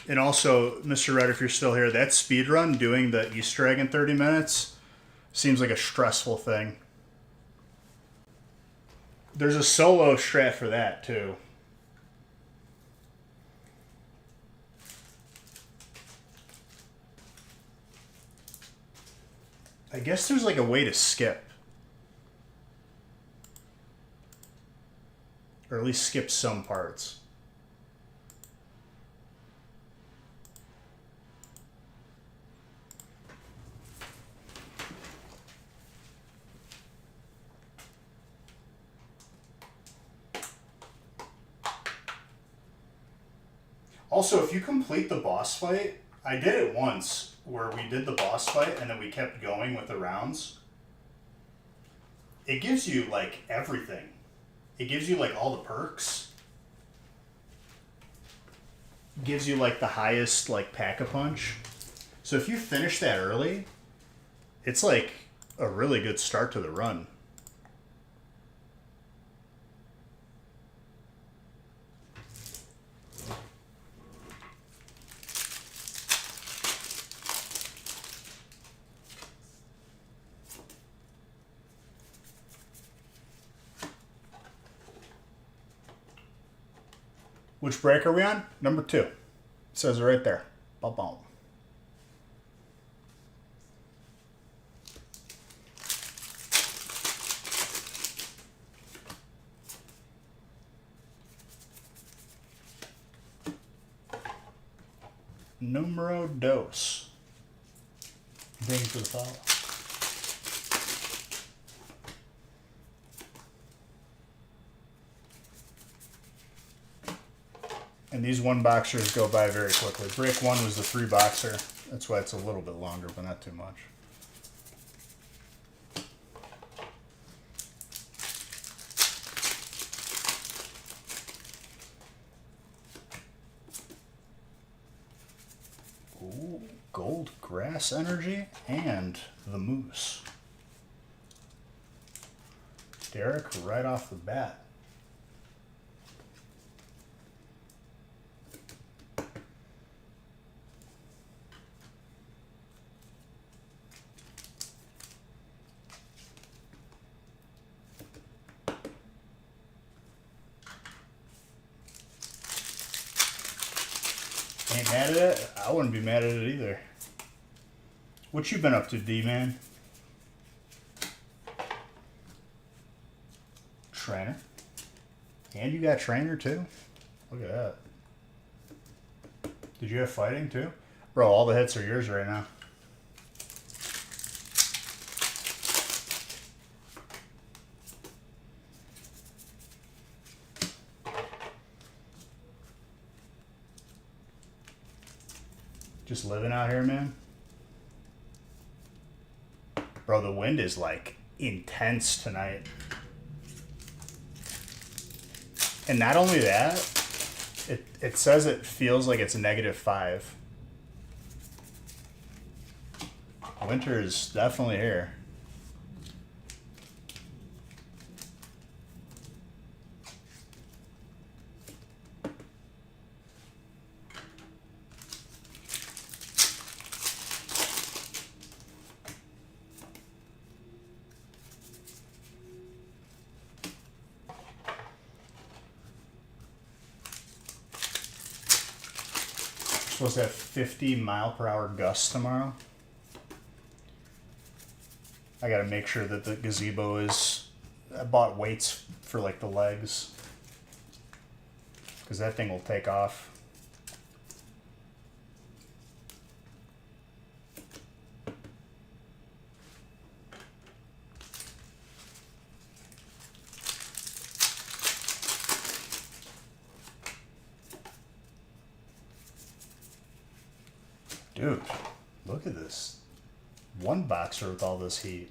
And also, Mr. Red, if you're still here, that speed run doing the Easter egg in 30 minutes seems like a stressful thing. There's a solo strat for that, too. I guess there's like a way to skip. Or at least skip some parts. Also, if you complete the boss fight, I did it once where we did the boss fight and then we kept going with the rounds. It gives you like everything. It gives you like all the perks. It gives you like the highest like pack-a-punch. So if you finish that early, it's like a really good start to the run. Which break are we on? Number 2. It says it right there. Ba-boom. Numero dos. Thank you for the follow. And these 1-boxers go by very quickly. Break 1 was the 3-boxer. That's why it's a little bit longer, but not too much. Ooh, gold grass energy and the moose. Derek right off the bat. Ain't mad at it? I wouldn't be mad at it either. What you been up to, D-Man? Trainer. And you got trainer too? Look at that. Did you have fighting too? Bro, all the hits are yours right now. Just living out here, man. Bro, the wind is like intense tonight. And not only that, it says it feels like it's -5. Winter is definitely here. Supposed to have 50-mile-per-hour gusts tomorrow. I gotta make sure that the gazebo is... I bought weights for like the legs. Because that thing will take off. Dude, look at this. 1-boxer with all this heat.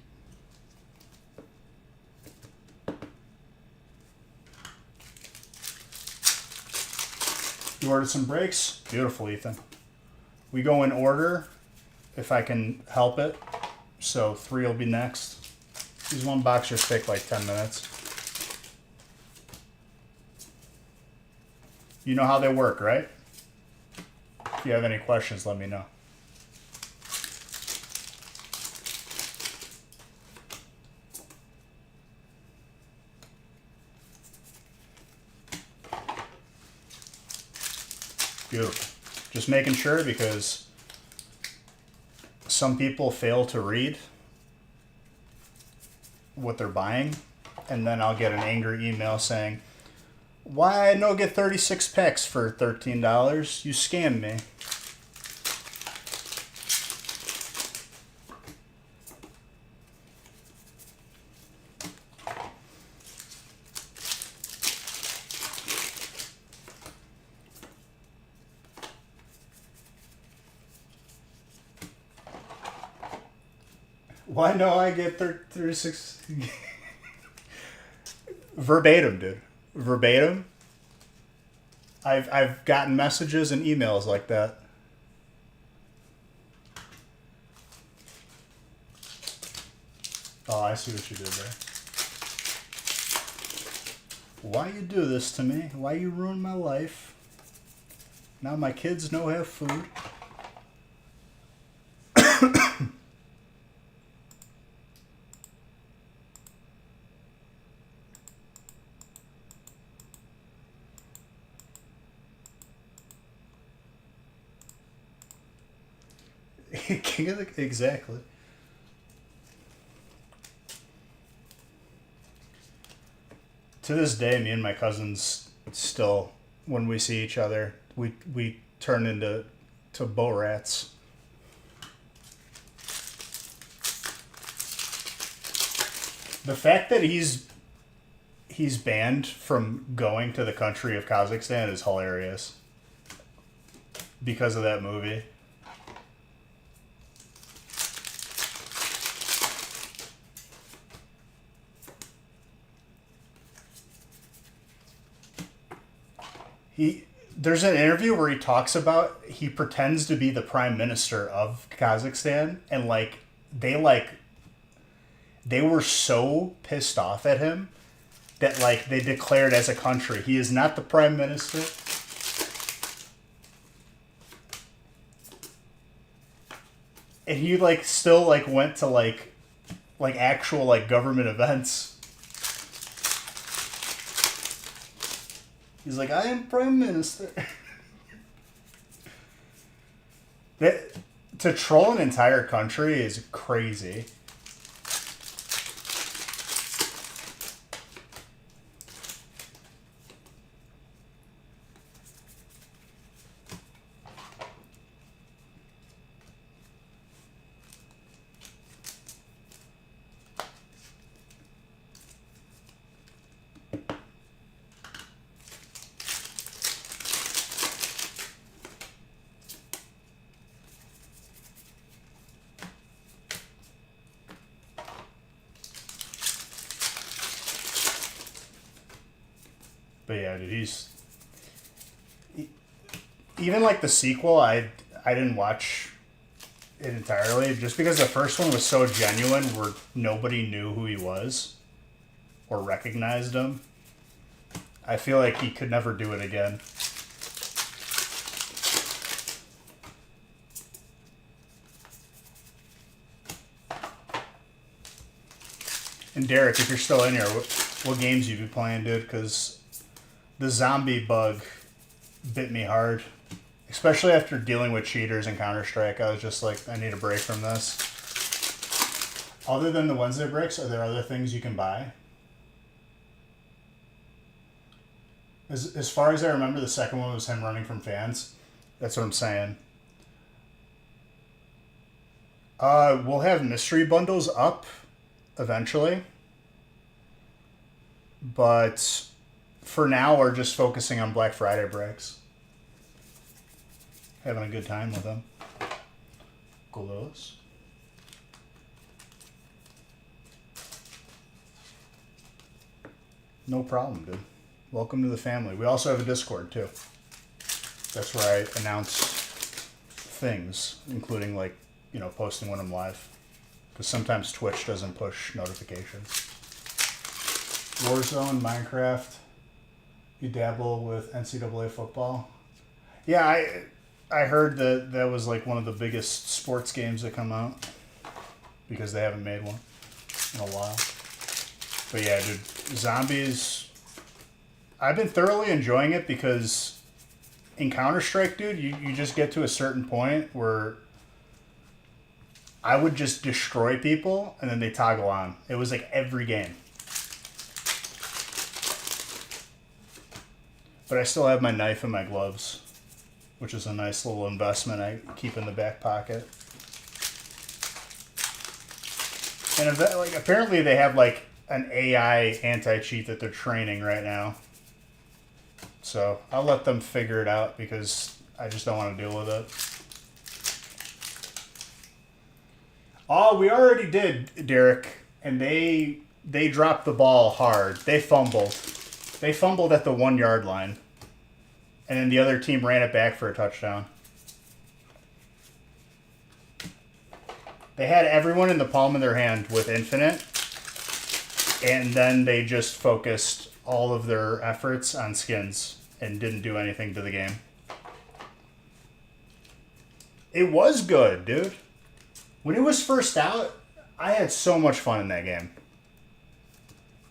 You ordered some breaks? Beautiful, Ethan. We go in order, if I can help it. So 3 will be next. These 1-boxers take like 10 minutes. You know how they work, right? If you have any questions, let me know. Beautiful. Just making sure, because some people fail to read what they're buying, and then I'll get an angry email saying, "Why I no get 36 packs for $13? You scammed me." Why no I get 36? Verbatim, dude. Verbatim. I've gotten messages and emails like that. Oh, I see what you did there. Why you do this to me? Why you ruin my life? Now my kids no have food. King of the exactly. To this day, me and my cousins still, when we see each other, we turn into bow rats. The fact that he's banned from going to the country of Kazakhstan is hilarious because of that movie. There's an interview where he talks about he pretends to be the prime minister of Kazakhstan, and they were so pissed off at him that they declared as a country he is not the prime minister. And he still went to actual government events. He's like, I am prime minister. That to troll an entire country is crazy. But yeah, dude, even the sequel. I didn't watch it entirely just because the first one was so genuine, where nobody knew who he was or recognized him. I feel like he could never do it again. And Derek, if you're still in here, what games you be playing, dude? Because the zombie bug bit me hard. Especially after dealing with cheaters in Counter-Strike. I was just like, I need a break from this. Other than the Wednesday bricks, are there other things you can buy? As far as I remember, the second one was him running from fans. That's what I'm saying. We'll have mystery bundles up eventually. But for now, we're just focusing on Black Friday breaks. Having a good time with them. Golos. No problem, dude. Welcome to the family. We also have a Discord, too. That's where I announce things, including, posting when I'm live. Because sometimes Twitch doesn't push notifications. Warzone, Minecraft. You dabble with NCAA football. Yeah, I heard that was one of the biggest sports games that come out. Because they haven't made one in a while. But yeah, dude, Zombies, I've been thoroughly enjoying it because in Counter-Strike, dude, you just get to a certain point where I would just destroy people and then they toggle on. It was every game. But I still have my knife and my gloves, which is a nice little investment I keep in the back pocket. And apparently they have an AI anti-cheat that they're training right now. So I'll let them figure it out because I just don't want to deal with it. Oh, we already did, Derek, and they dropped the ball hard. They fumbled. They fumbled at the 1 yard line. And then the other team ran it back for a touchdown. They had everyone in the palm of their hand with Infinite. And then they just focused all of their efforts on skins and didn't do anything to the game. It was good, dude. When it was first out, I had so much fun in that game.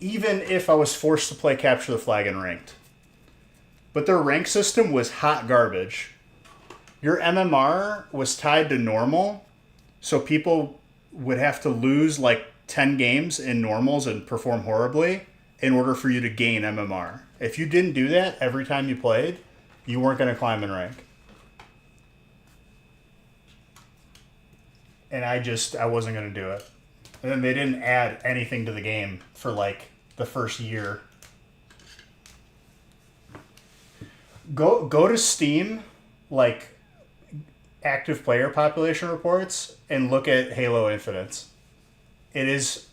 Even if I was forced to play Capture the Flag in ranked. But their rank system was hot garbage. Your MMR was tied to normal, So people would have to lose like 10 games in normals and perform horribly in order for you to gain MMR. If you didn't do that every time you played, you weren't going to climb in rank. And I wasn't going to do it. And then they didn't add anything to the game for like the first year. Go to Steam, like active player population reports, and look at Halo Infinite. It is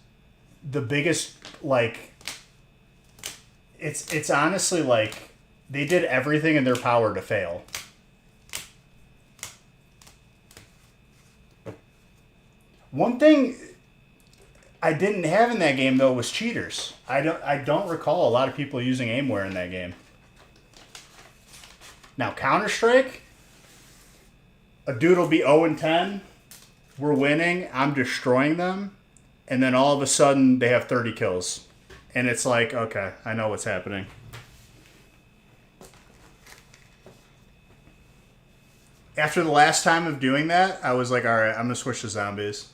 the biggest, like, it's honestly like they did everything in their power to fail. One thing I didn't have in that game though was cheaters. I don't recall a lot of people using aimware in that game. Now Counter-Strike, a dude will be 0-10, we're winning, I'm destroying them, and then all of a sudden they have 30 kills. And it's like, okay, I know what's happening. After the last time of doing that, I was like, alright, I'm going to switch to zombies.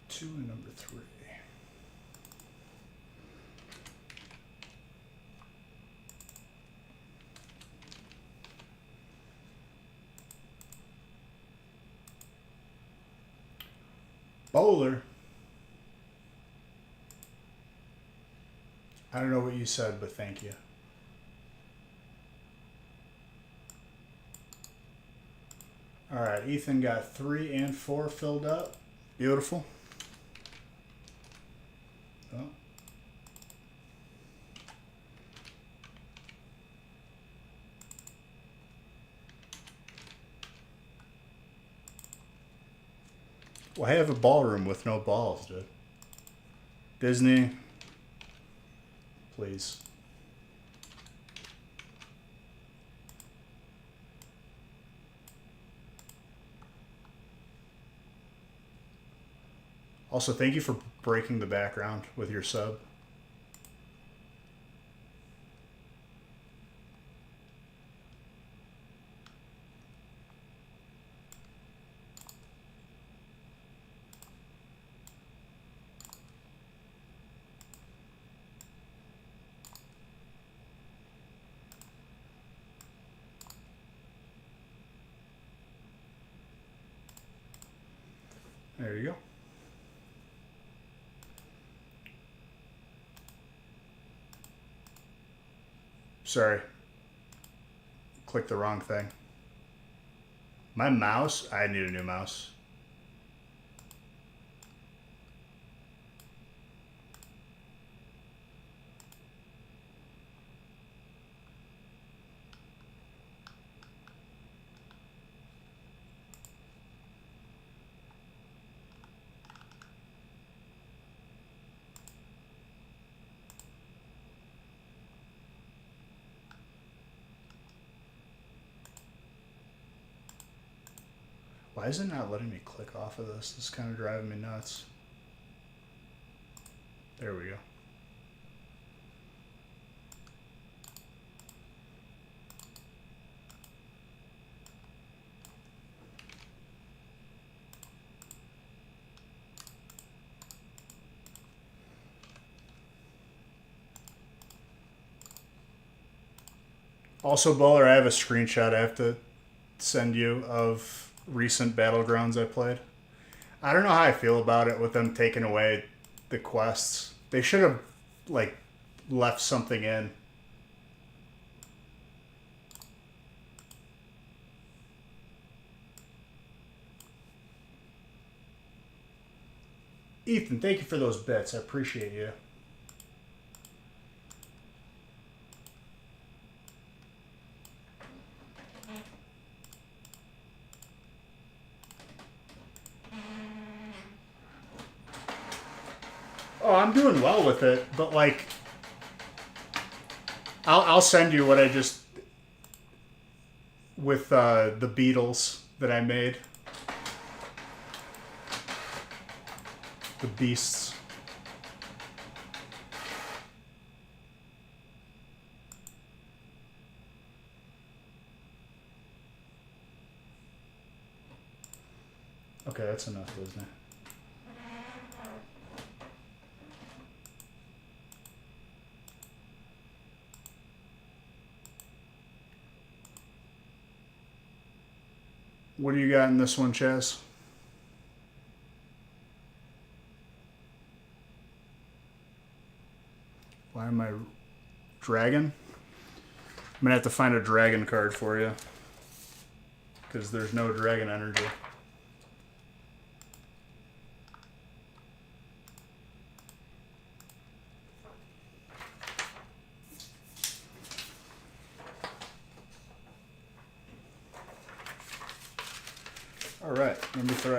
Two and number 3. Bowler. I don't know what you said, but thank you. All right, Ethan got 3 and 4 filled up. Beautiful. Oh. Well, I have a ballroom with no balls, dude. Disney, please. Also, thank you for breaking the background with your sub. There you go. Sorry. Clicked the wrong thing. My mouse? I need a new mouse. Why is it not letting me click off of this? This is kind of driving me nuts. There we go. Also, Bowler, I have a screenshot I have to send you of recent Battlegrounds I played. I don't know how I feel about it with them taking away the quests. They should have, like, left something in. Ethan, thank you for those bits. I appreciate you. Oh, I'm doing well with it, but like, I'll send you what I just with the Beatles that I made. The beasts. Okay, that's enough, isn't it? What do you got in this one, Chaz? Why am I... Dragon? I'm gonna have to find a dragon card for you. Because there's no dragon energy. Alright, number 3.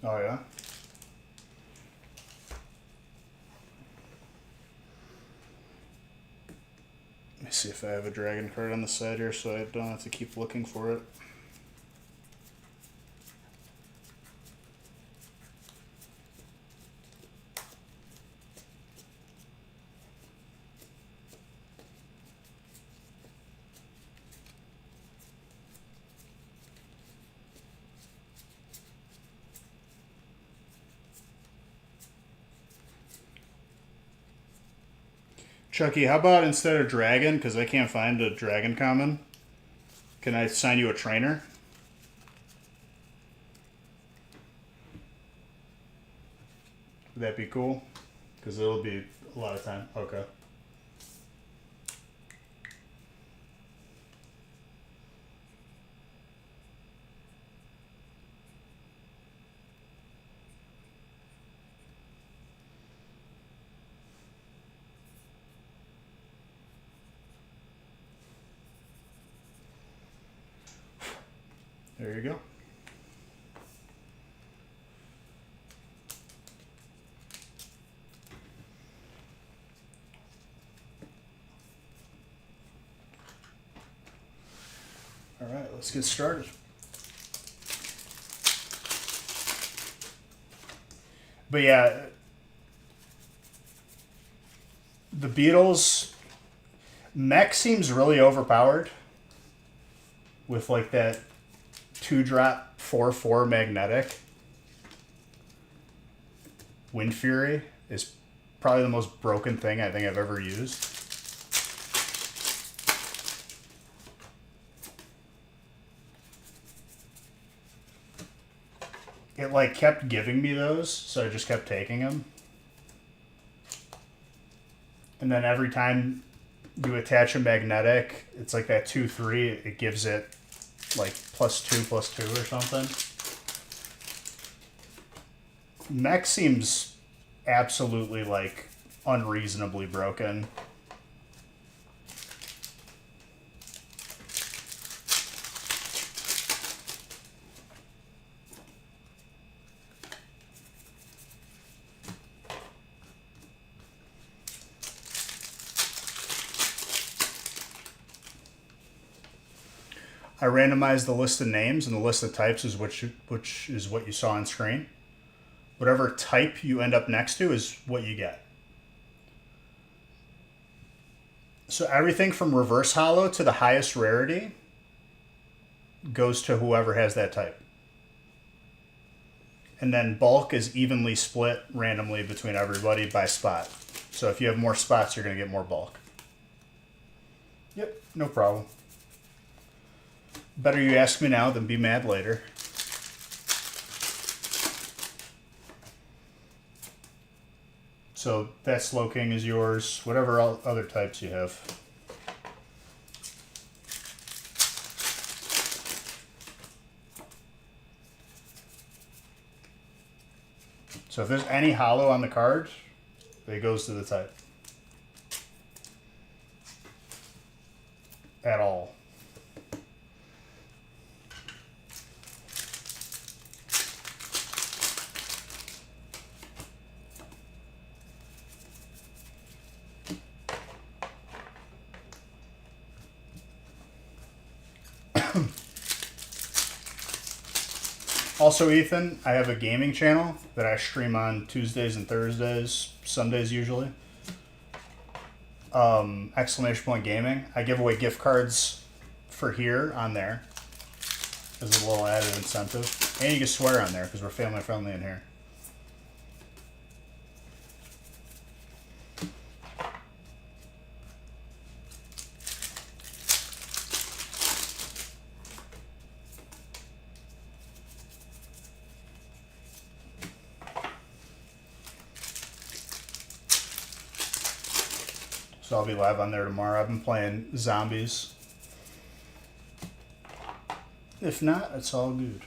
Oh yeah? Let me see if I have a dragon card on the side here so I don't have to keep looking for it. Chucky, how about instead of dragon, because I can't find a dragon common, can I assign you a trainer? Would that be cool? Because it'll be a lot of time. Okay. There you go. All right, let's get started. But yeah, the Beatles, Mech seems really overpowered with like that 2-drop 4/4 magnetic. Wind Fury is probably the most broken thing I think I've ever used. It like kept giving me those, so I just kept taking them. And then every time you attach a magnetic, it's like that 2/3, it gives it like +2/+2 or something. Mech seems absolutely like unreasonably broken. I randomized the list of names, and the list of types is which is what you saw on screen. Whatever type you end up next to is what you get. So everything from reverse hollow to the highest rarity goes to whoever has that type. And then bulk is evenly split randomly between everybody by spot. So if you have more spots, you're going to get more bulk. Yep, no problem. Better you ask me now than be mad later. So that Slowking is yours, whatever other types you have. So if there's any hollow on the card, it goes to the type. at all. Also, Ethan, I have a gaming channel that I stream on Tuesdays and Thursdays, Sundays usually. Exclamation point gaming. I give away gift cards for here on there as a little added incentive. And you can swear on there because we're family friendly in here. So I'll be live on there tomorrow. I've been playing zombies. If not, it's all good.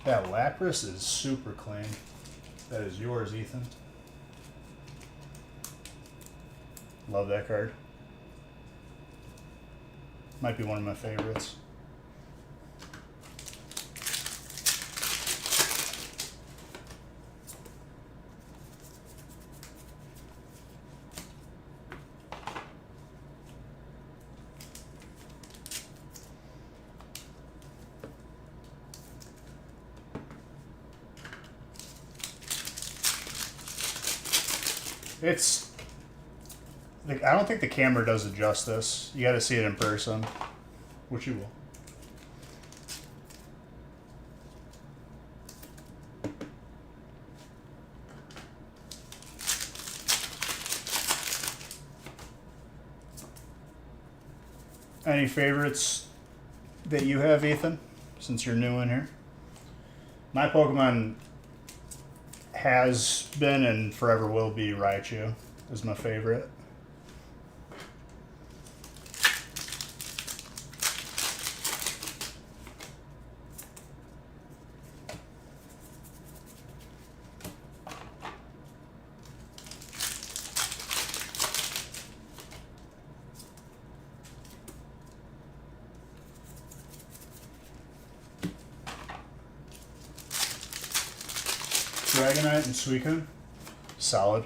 That Lapras is super clean. That is yours, Ethan. Love that card. Might be one of my favorites. It's like, I don't think the camera does it justice. You got to see it in person, which you will. Any favorites that you have, Ethan, since you're new in here? My Pokemon has been and forever will be Raichu is my favorite. Dragonite and Suicune, solid.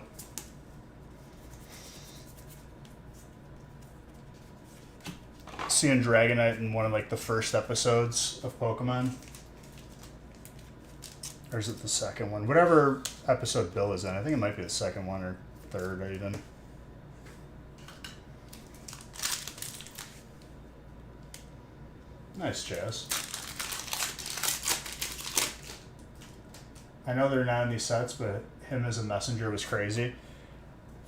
Seeing Dragonite in one of like the first episodes of Pokemon, or is it the second one? Whatever episode Bill is in, I think it might be the second one or third even. Nice, Jazz. I know they're not in these sets, but him as a messenger was crazy.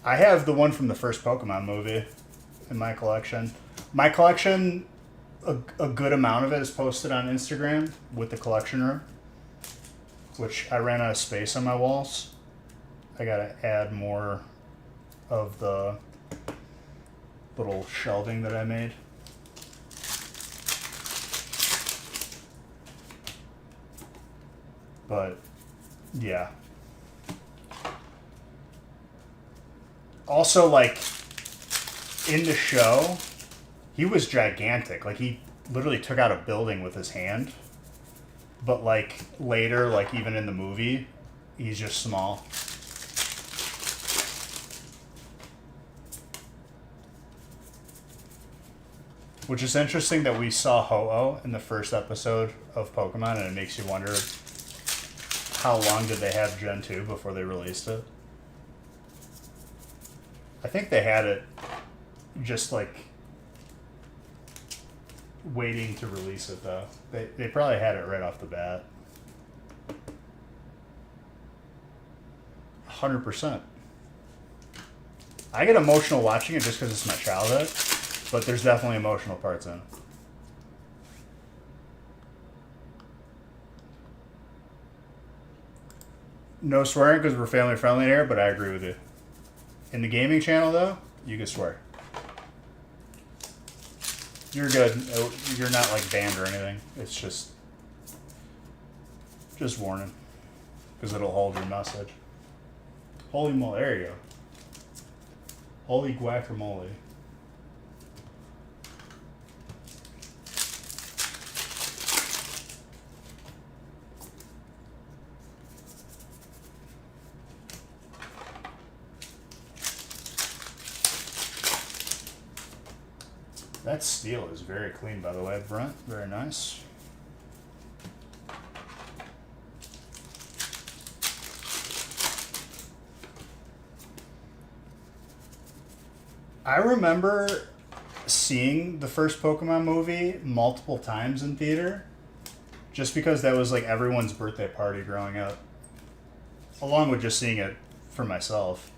I have the one from the first Pokemon movie in my collection. My collection, a good amount of it is posted on Instagram with the collection room, which I ran out of space on my walls. I gotta add more of the little shelving that I made. But yeah. Also, like, in the show, he was gigantic. Like, he literally took out a building with his hand. But, like, later, like, even in the movie, he's just small. Which is interesting that we saw Ho-Oh in the first episode of Pokemon, and it makes you wonder, how long did they have Gen 2 before they released it? I think they had it just like waiting to release it though. They probably had it right off the bat. 100%. I get emotional watching it just because it's my childhood, but there's definitely emotional parts in it. No swearing because we're family friendly here, but I agree with you. In the gaming channel, though, you can swear. You're good. You're not like banned or anything. It's just warning, because it'll hold your message. Holy moly! There you go. Holy guacamole. That steel is very clean, by the way, Brent. Very nice. I remember seeing the first Pokemon movie multiple times in theater, just because that was like everyone's birthday party growing up, along with just seeing it for myself.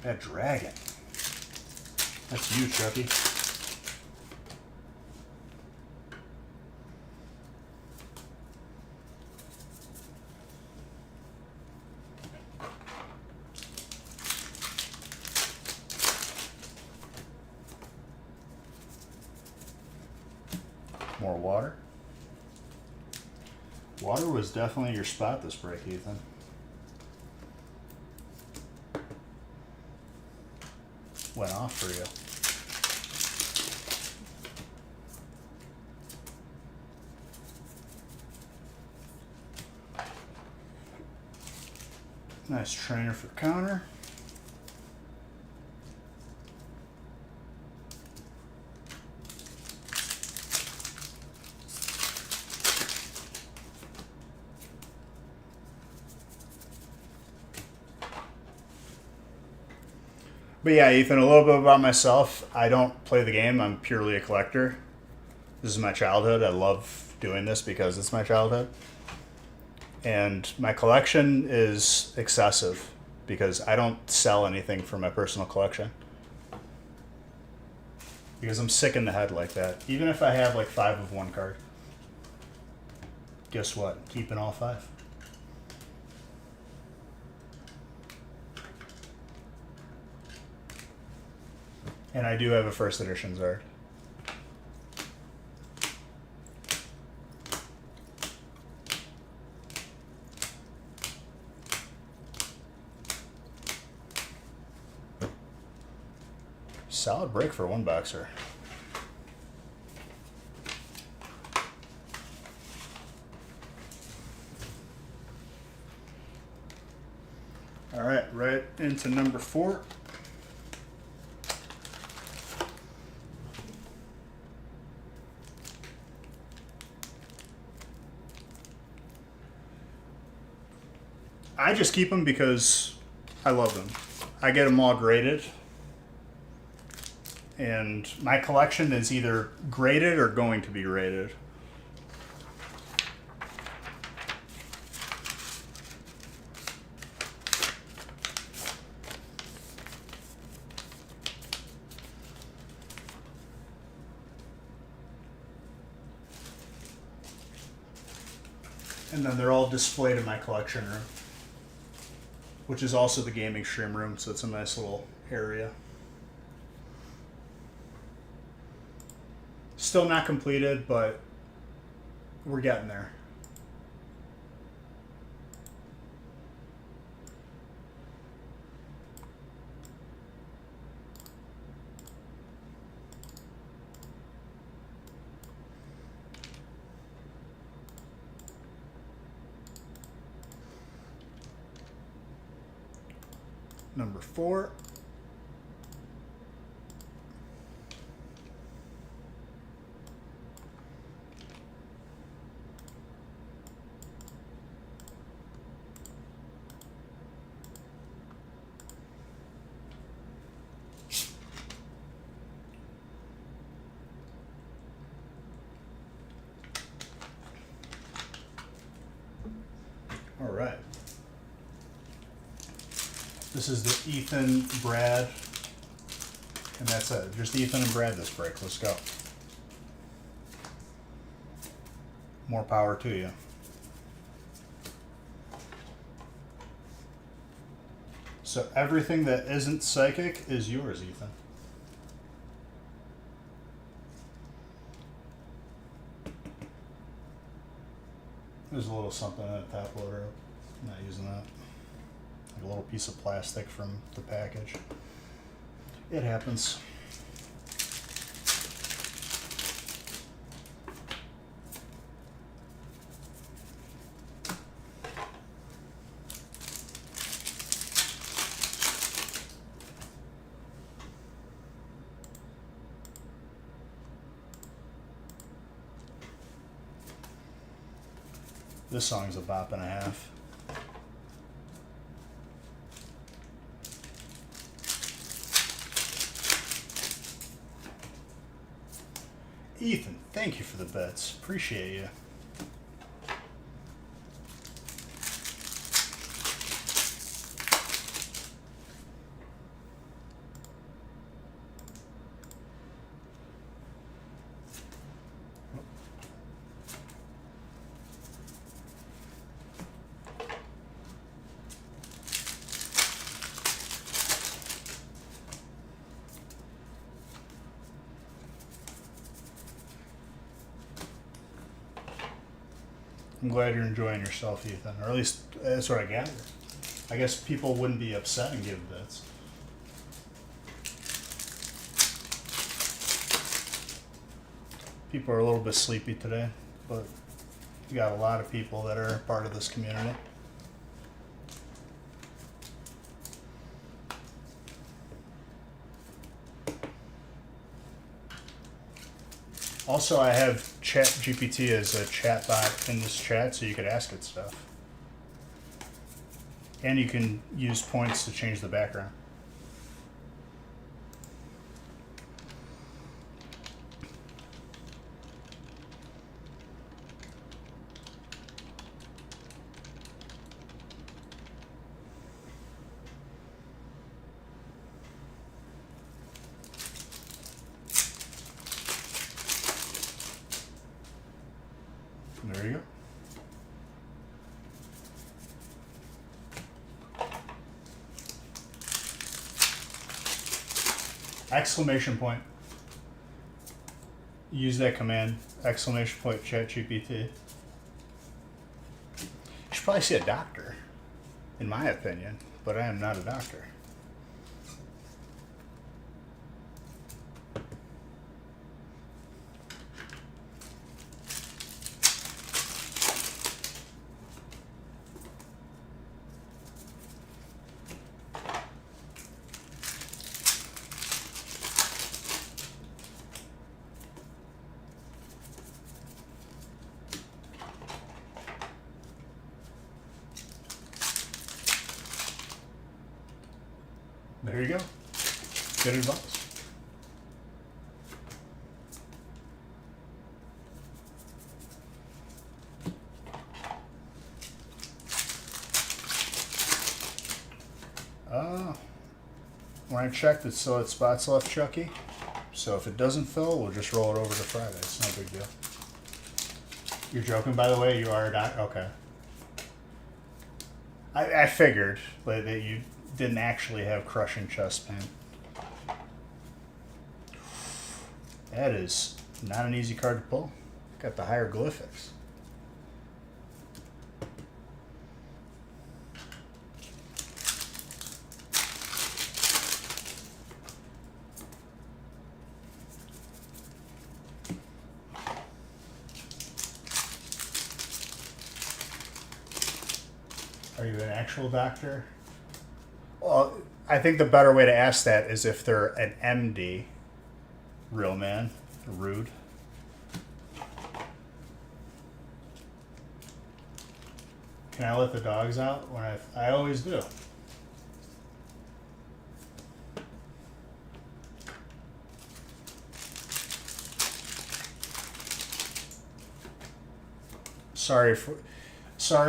That dragon. That's you, Chucky. More water. Water was definitely your spot this break, Ethan. Went off for you. Nice trainer for counter. But yeah, Ethan, a little bit about myself. I don't play the game. I'm purely a collector. This is my childhood. I love doing this because it's my childhood. And my collection is excessive because I don't sell anything from my personal collection. Because I'm sick in the head like that. Even if I have like 5 of one card. Guess what? Keeping all 5. And I do have a first edition Zard. Solid break for one boxer. All right into number 4. I just keep them because I love them. I get them all graded. And my collection is either graded or going to be graded. And then they're all displayed in my collection room, which is also the gaming stream room, so it's a nice little area. Still not completed, but we're getting there. Number 4. All right. This is the Ethan, Brad, and that's it. Just Ethan and Brad this break. Let's go. More power to you. So everything that isn't psychic is yours, Ethan. There's a little something in that top loader. I'm not using that. Like a little piece of plastic from the package. It happens. This song's a bop and a half. Ethan, thank you for the bets. Appreciate you. I'm glad you're enjoying yourself, Ethan. Or at least that's what I gather. I guess people wouldn't be upset and give bets. People are a little bit sleepy today, but you got a lot of people that are part of this community. Also, I have ChatGPT as a chat bot in this chat, so you could ask it stuff. And you can use points to change the background. There you go. Exclamation point. Use that command. Exclamation point ChatGPT. You should probably see a doctor, in my opinion, but I am not a doctor. There you go. Good advice. When I checked, it still had spots left, Chucky. So if it doesn't fill, we'll just roll it over to Friday. It's no big deal. You're joking, by the way? You are not? Okay. I figured that you didn't actually have crushing chest pain. That is not an easy card to pull. Got the hieroglyphics. Are you an actual doctor? Well, I think the better way to ask that is if they're an MD, real man, rude. Can I let the dogs out? When I always do. Sorry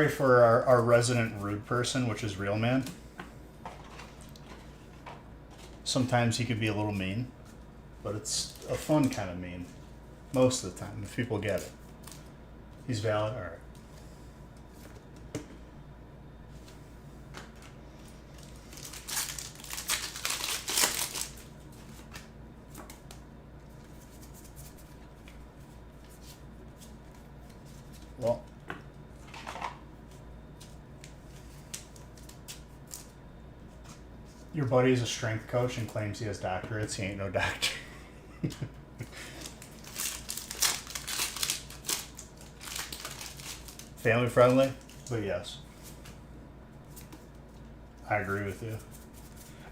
for our resident rude person, which is real man. Sometimes he could be a little mean, but it's a fun kind of mean. Most of the time, if people get it. He's valid? Alright. Well, your buddy's a strength coach and claims he has doctorates. He ain't no doctor. Family friendly, but yes. I agree with you.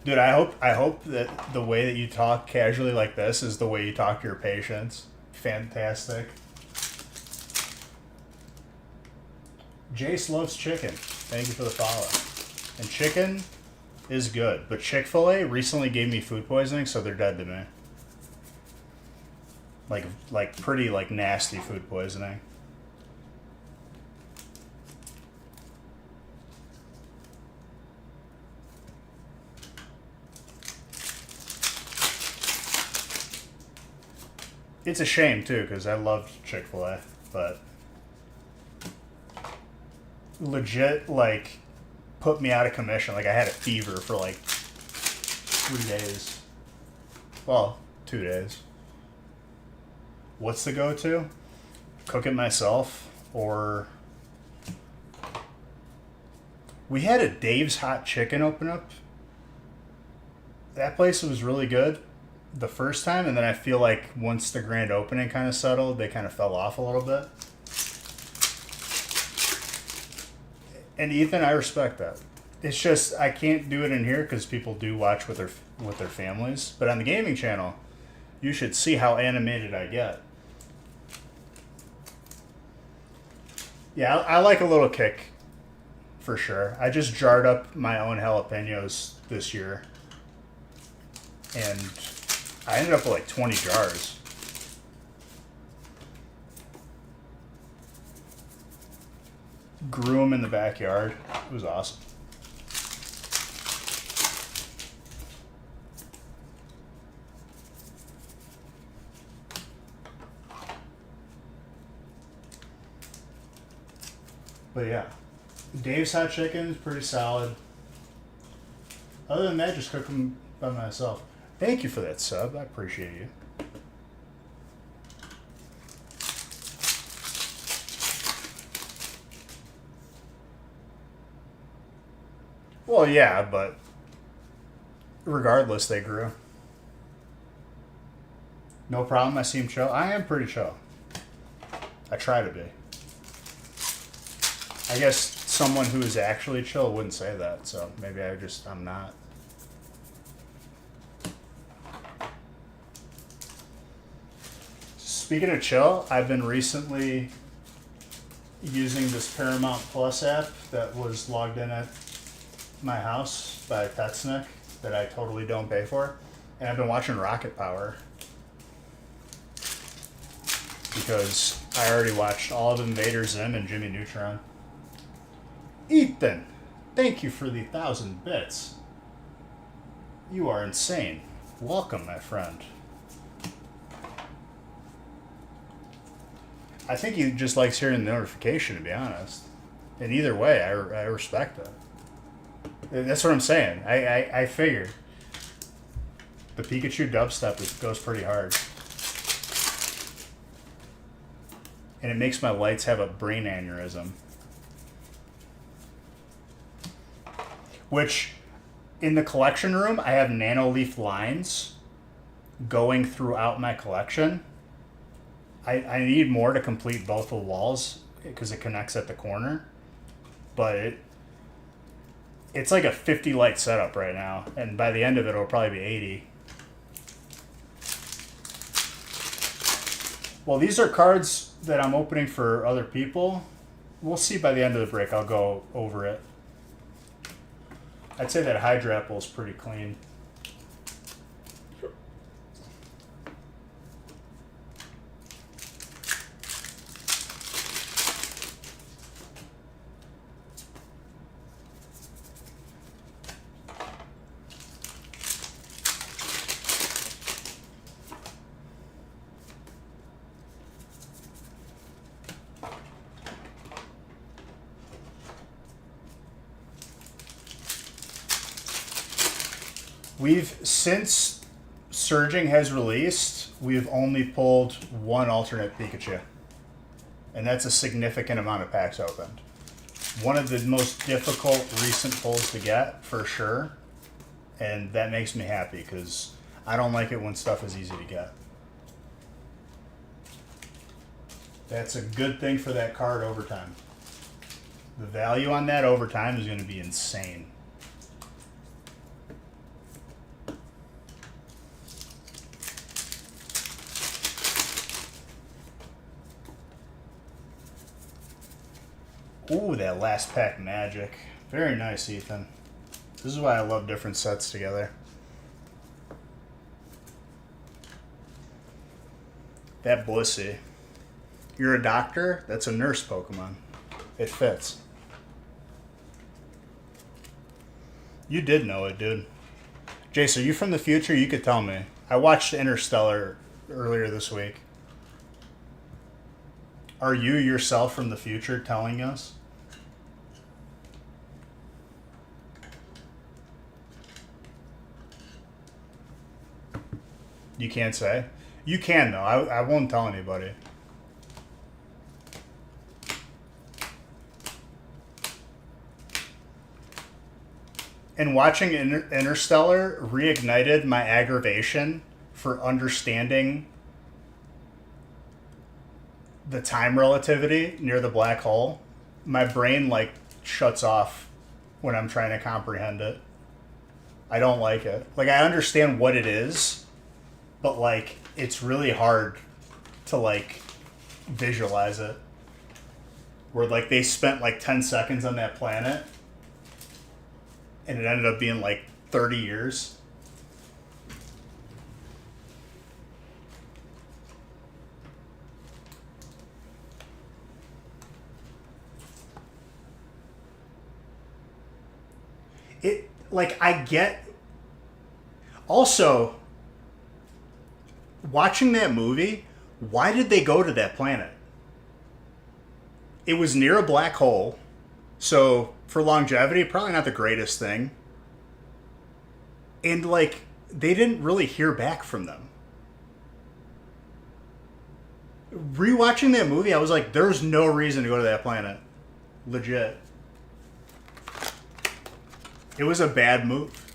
Dude, I hope that the way that you talk casually like this is the way you talk to your patients. Fantastic. Jace loves chicken. Thank you for the follow. And chicken is good, but Chick-fil-A recently gave me food poisoning, so they're dead to me. Like pretty like nasty food poisoning. It's a shame too, because I loved Chick-fil-A, but legit like put me out of commission. Like I had a fever for like 3 days. Well, 2 days. What's the go-to? Cook it myself, or we had a Dave's Hot Chicken open up. That place was really good the first time, and then I feel like once the grand opening kind of settled, they kind of fell off a little bit. And Ethan, I respect that. It's just I can't do it in here because people do watch with their families. But on the gaming channel, you should see how animated I get. Yeah, I like a little kick, for sure. I just jarred up my own jalapenos this year, and I ended up with like 20 jars. Grew them in the backyard. It was awesome. But yeah, Dave's Hot Chicken is pretty solid. Other than that, just cook them by myself. Thank you for that sub. I appreciate you. Well, yeah, but regardless, they grew. No problem. I seem chill. I am pretty chill. I try to be. I guess someone who is actually chill wouldn't say that, so maybe I'm not. Speaking of chill, I've been recently using this Paramount Plus app that was logged in at my house by Petsnick that I totally don't pay for. And I've been watching Rocket Power because I already watched all of Invader Zim and Jimmy Neutron. Ethan, thank you for the 1,000 bits. You are insane. Welcome, my friend. I think he just likes hearing the notification, to be honest. And either way, I respect it. That's what I'm saying. I figured. The Pikachu dubstep goes pretty hard. And it makes my lights have a brain aneurysm. Which, in the collection room, I have Nanoleaf lines going throughout my collection. I need more to complete both the walls because it connects at the corner. But it's like a 50 light setup right now. And by the end of it, it'll probably be 80. Well, these are cards that I'm opening for other people. We'll see by the end of the break. I'll go over it. I'd say that Hydra Apple is pretty clean. Since Surging has released, we've only pulled one alternate Pikachu. And that's a significant amount of packs opened. One of the most difficult recent pulls to get, for sure. And that makes me happy, because I don't like it when stuff is easy to get. That's a good thing for that card overtime. The value on that overtime is going to be insane. Ooh, that last pack magic. Very nice, Ethan. This is why I love different sets together. That Blissey. You're a doctor? That's a nurse Pokemon. It fits. You did know it, dude. Jace, are you from the future? You could tell me. I watched Interstellar earlier this week. Are you yourself from the future telling us? You can't say? You can, though. I won't tell anybody. And watching Interstellar reignited my aggravation for understanding the time relativity near the black hole. My brain, like, shuts off when I'm trying to comprehend it. I don't like it. Like, I understand what it is, but, like, it's really hard to, like, visualize it. Where, like, they spent, like, 10 seconds on that planet, and it ended up being, like, 30 years. It, like, I get... Also, watching that movie, why did they go to that planet? It was near a black hole, so for longevity, probably not the greatest thing. And, like, they didn't really hear back from them. Rewatching that movie, I was like, there's no reason to go to that planet. Legit. It was a bad move.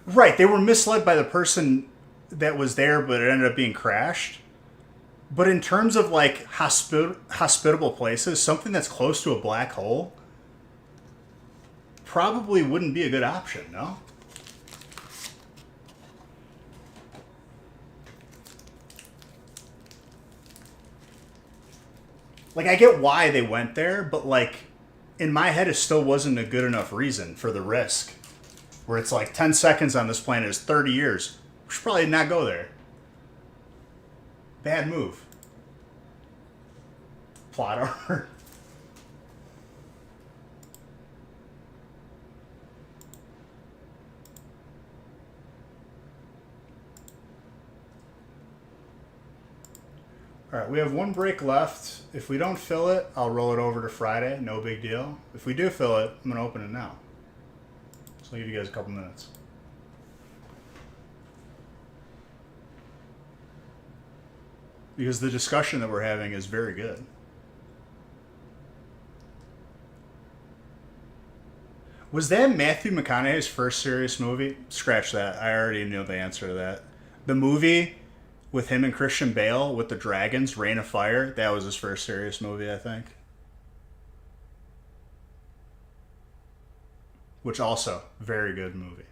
Right, they were misled by the person that was there, but it ended up being crashed. But in terms of, like, hospitable places, something that's close to a black hole probably wouldn't be a good option, no? Like, I get why they went there, but, like, in my head, it still wasn't a good enough reason for the risk. Where it's like 10 seconds on this planet is 30 years. We should probably not go there. Bad move. Plot armor. Alright, we have one break left. If we don't fill it, I'll roll it over to Friday. No big deal. If we do fill it, I'm going to open it now. So I'll give you guys a couple minutes. Because the discussion that we're having is very good. Was that Matthew McConaughey's first serious movie? Scratch that. I already knew the answer to that. The movie with him and Christian Bale with the dragons, Reign of Fire, that was his first serious movie, I think. Which also, very good movie.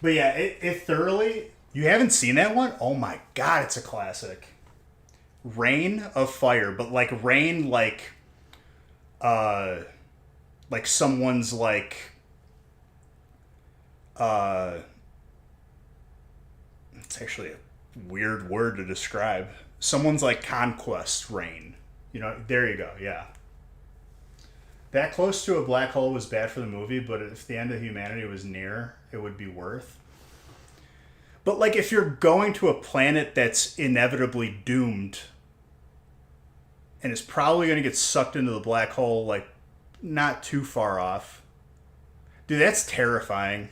But yeah, it thoroughly... You haven't seen that one? Oh my god, it's a classic. Reign of Fire, but like rain like someone's like it's actually a weird word to describe. Someone's like conquest reign. You know, there you go, yeah. That close to a black hole was bad for the movie, but if the end of humanity was near, it would be worth. But like if you're going to a planet that's inevitably doomed and is probably going to get sucked into the black hole like not too far off. Dude, that's terrifying.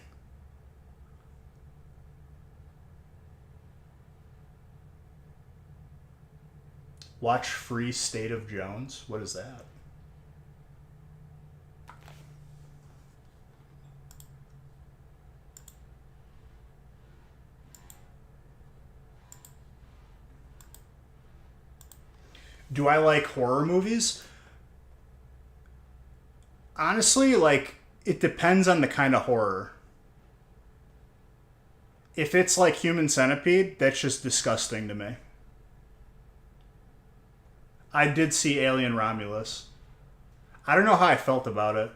Watch Free State of Jones. What is that? Do I like horror movies? Honestly, like, it depends on the kind of horror. If it's like Human Centipede, that's just disgusting to me. I did see Alien Romulus. I don't know how I felt about it.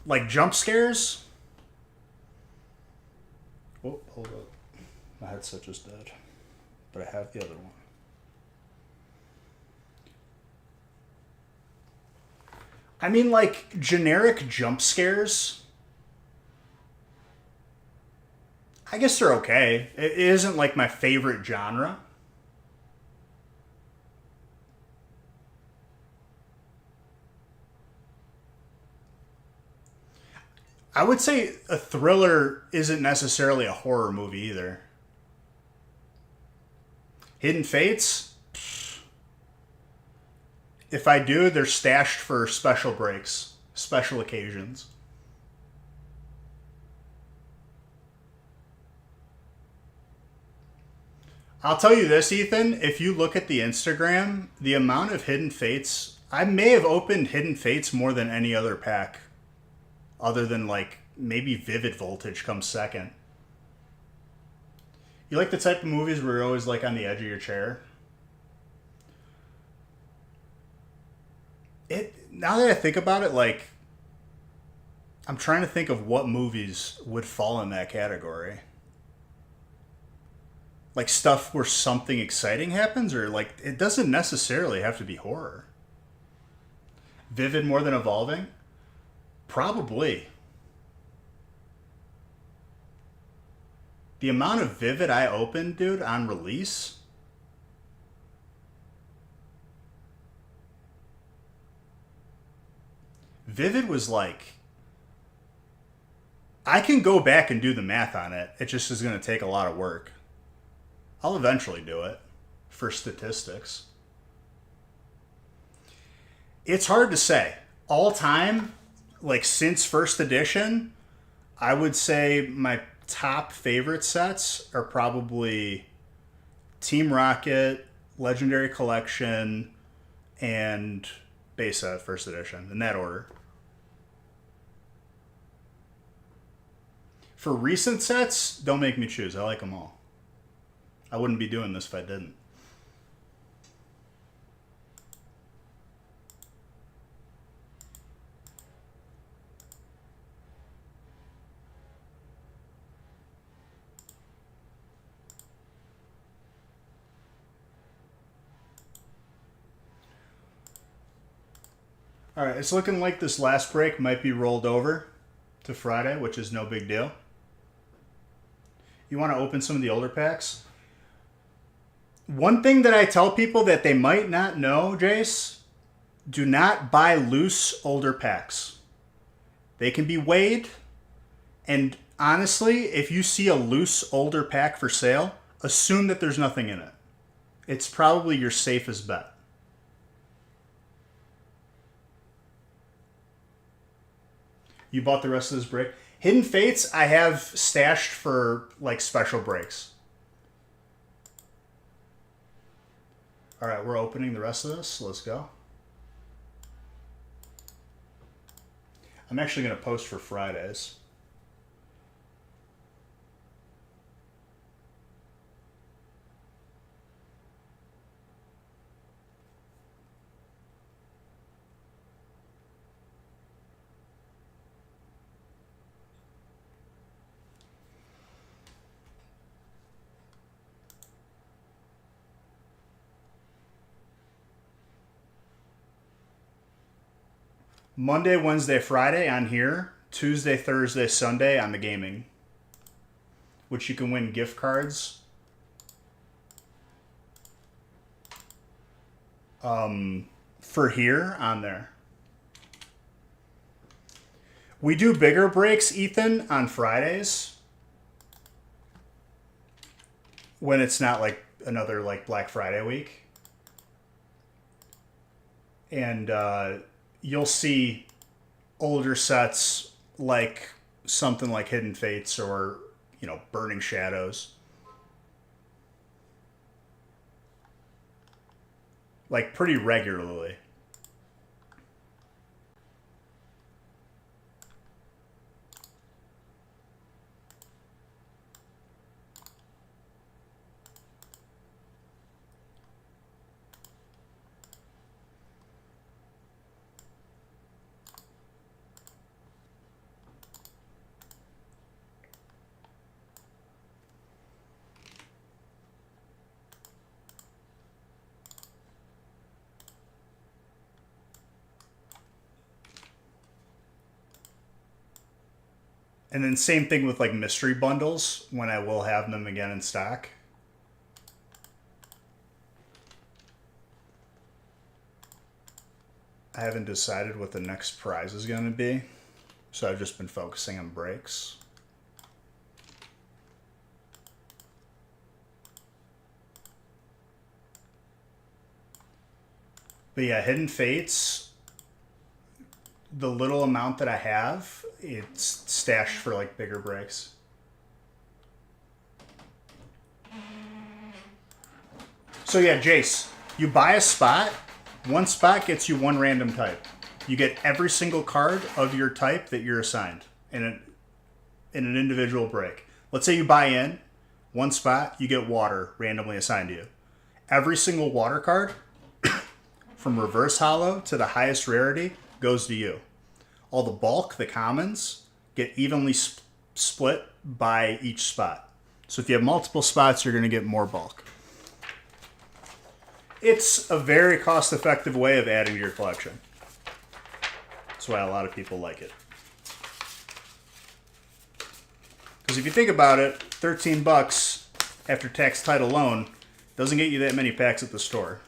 Like jump scares? Oh, hold up. My headset just died. But I have the other one. I mean, like, generic jump scares. I guess they're okay. It isn't like my favorite genre. I would say a thriller isn't necessarily a horror movie either. Hidden Fates? If I do, they're stashed for special breaks, special occasions. I'll tell you this, Ethan. If you look at the Instagram, the amount of Hidden Fates, I may have opened Hidden Fates more than any other pack, other than like maybe Vivid Voltage comes second. You like the type of movies where you're always like on the edge of your chair? It now that I think about it, like I'm trying to think of what movies would fall in that category. Like stuff where something exciting happens, or like it doesn't necessarily have to be horror. Vivid more than evolving? Probably. The amount of Vivid I opened, dude, on release. Vivid was like, I can go back and do the math on it. It just is going to take a lot of work. I'll eventually do it for statistics. It's hard to say. All time, like since first edition, I would say my top favorite sets are probably Team Rocket, Legendary Collection, and base set first edition, in that order. For recent sets, don't make me choose. I like them all. I wouldn't be doing this if I didn't. All right, it's looking like this last break might be rolled over to Friday, which is no big deal. You want to open some of the older packs? One thing that I tell people that they might not know, Jace, do not buy loose older packs. They can be weighed, and honestly, if you see a loose older pack for sale, assume that there's nothing in it. It's probably your safest bet. You bought the rest of this break? Hidden Fates I have stashed for like special breaks. All right, we're opening the rest of this. Let's go. I'm actually going to post for Fridays. Monday, Wednesday, Friday on here. Tuesday, Thursday, Sunday on the gaming. Which you can win gift cards. For here on there. We do bigger breaks, Ethan, on Fridays. When it's not like another like Black Friday week. And you'll see older sets like something like Hidden Fates or, you know, Burning Shadows. Like pretty regularly. And then same thing with like mystery bundles when I will have them again in stock. I haven't decided what the next prize is going to be, so I've just been focusing on breaks. But yeah, Hidden Fates, the little amount that I have, it's stashed for like bigger breaks. So yeah, Jace, you buy a spot, one spot gets you one random type. You get every single card of your type that you're assigned in an individual break. Let's say you buy in, one spot, you get water randomly assigned to you. Every single water card, from reverse holo to the highest rarity, goes to you. All the bulk, the commons, get evenly split by each spot. So if you have multiple spots, you're going to get more bulk. It's a very cost-effective way of adding to your collection. That's why a lot of people like it. Because if you think about it, $13 after tax title alone doesn't get you that many packs at the store.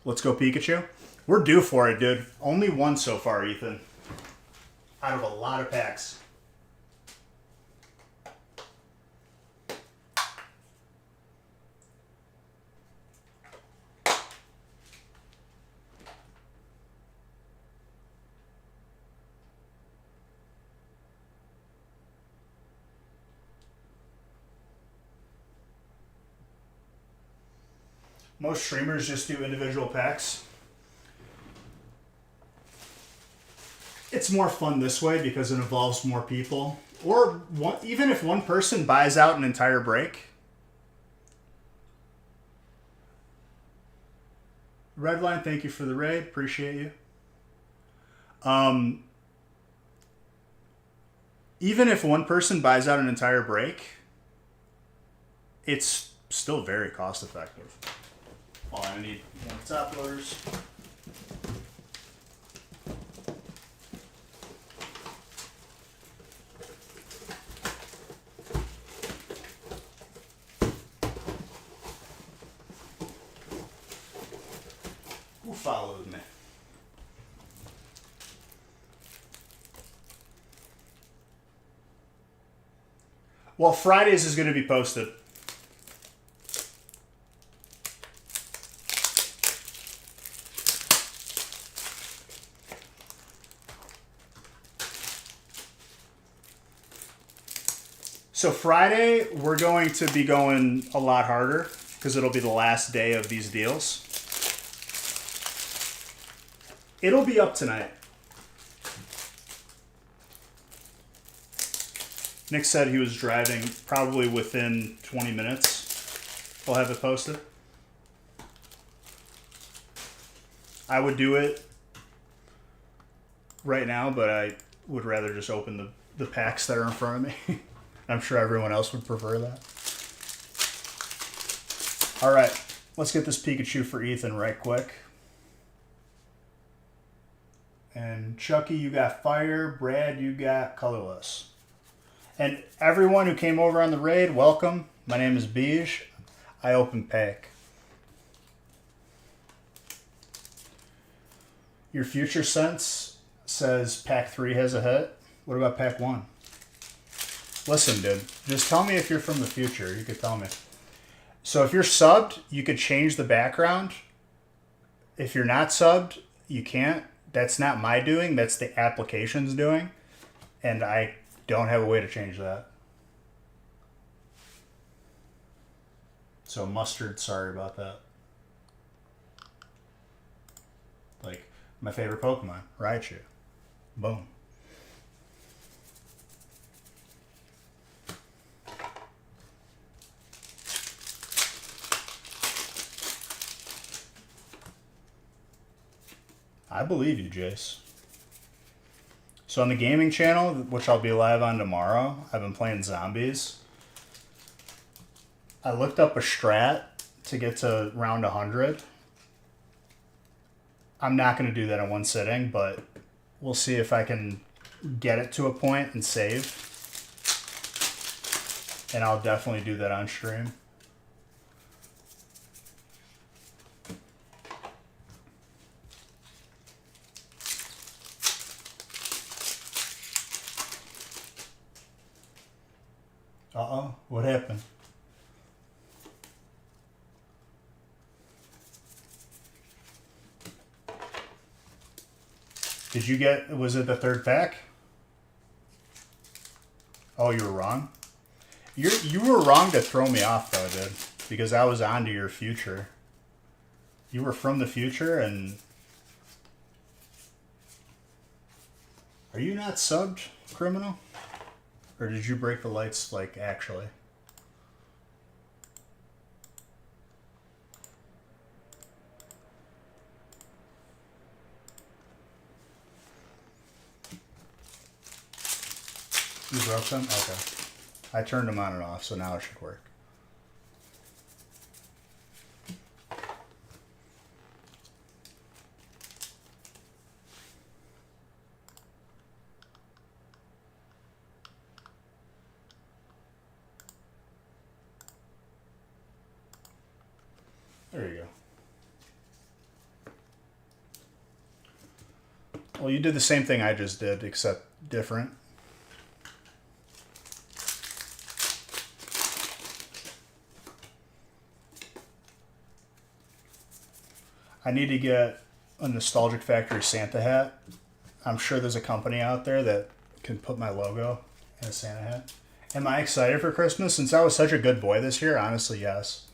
Let's go Pikachu. We're due for it, dude. Only one so far, Ethan. Out of a lot of packs. Most streamers just do individual packs. It's more fun this way because it involves more people. Or even if one person buys out an entire break. Redline, thank you for the raid. Appreciate you. Even if one person buys out an entire break, it's still very cost effective. Oh, I need more top loaders. Who followed me? Well, Fridays is going to be posted. So Friday, we're going to be going a lot harder because it'll be the last day of these deals. It'll be up tonight. Nick said he was driving probably within 20 minutes. We'll have it posted. I would do it right now, but I would rather just open the packs that are in front of me. I'm sure everyone else would prefer that. All right, let's get this Pikachu for Ethan right quick. And Chucky, you got fire. Brad, you got colorless. And everyone who came over on the raid, welcome. My name is Beige. I open pack. Your future sense says pack 3 has a hit. What about pack 1? Listen, dude. Just tell me if you're from the future. You could tell me. So if you're subbed, you could change the background. If you're not subbed, you can't. That's not my doing. That's the application's doing. And I don't have a way to change that. So Mustard, sorry about that. Like, my favorite Pokemon, Raichu. Boom. I believe you, Jace. So on the gaming channel, which I'll be live on tomorrow, I've been playing zombies. I looked up a strat to get to round 100. I'm not going to do that in one sitting, but we'll see if I can get it to a point and save. And I'll definitely do that on stream. Uh-oh, what happened? Did you get, was it the third pack? Oh, you were wrong? You were wrong to throw me off, though, dude. Because I was on to your future. You were from the future, and... Are you not subbed, criminal? Or did you break the lights, like, actually? You broke them? Okay. I turned them on and off, so now it should work. There you go. Well, you did the same thing I just did, except different. I need to get a Nostalgic Factory Santa hat. I'm sure there's a company out there that can put my logo in a Santa hat. Am I excited for Christmas? Since I was such a good boy this year, honestly, yes.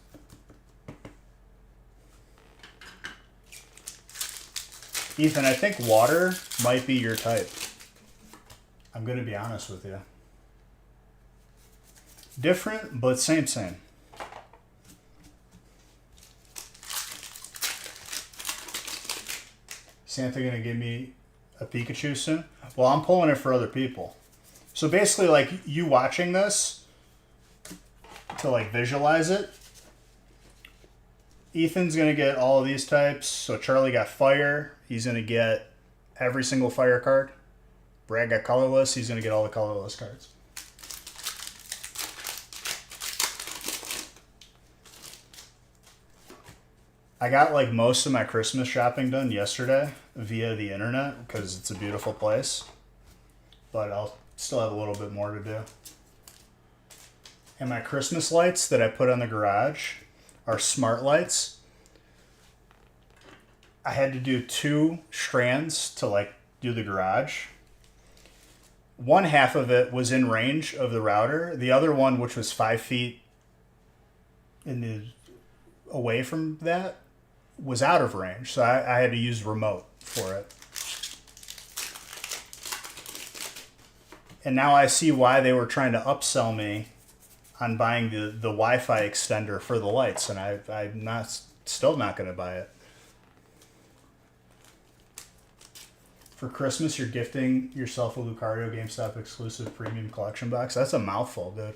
Ethan, I think water might be your type. I'm going to be honest with you. Different, but same. Santa going to give me a Pikachu soon? Well, I'm pulling it for other people. So basically, like, you watching this, to, like, visualize it, Ethan's going to get all of these types. So Charlie got fire. He's going to get every single fire card. Brad got colorless. He's going to get all the colorless cards. I got like most of my Christmas shopping done yesterday via the internet because it's a beautiful place. But I'll still have a little bit more to do. And my Christmas lights that I put on the garage are smart lights. I had to do 2 strands to like do the garage. One half of it was in range of the router. The other one, which was 5 feet away from that, was out of range. So I had to use remote for it. And now I see why they were trying to upsell me on buying the Wi-Fi extender for the lights, and I'm still not going to buy it. For Christmas, you're gifting yourself a Lucario GameStop exclusive premium collection box. That's a mouthful, dude.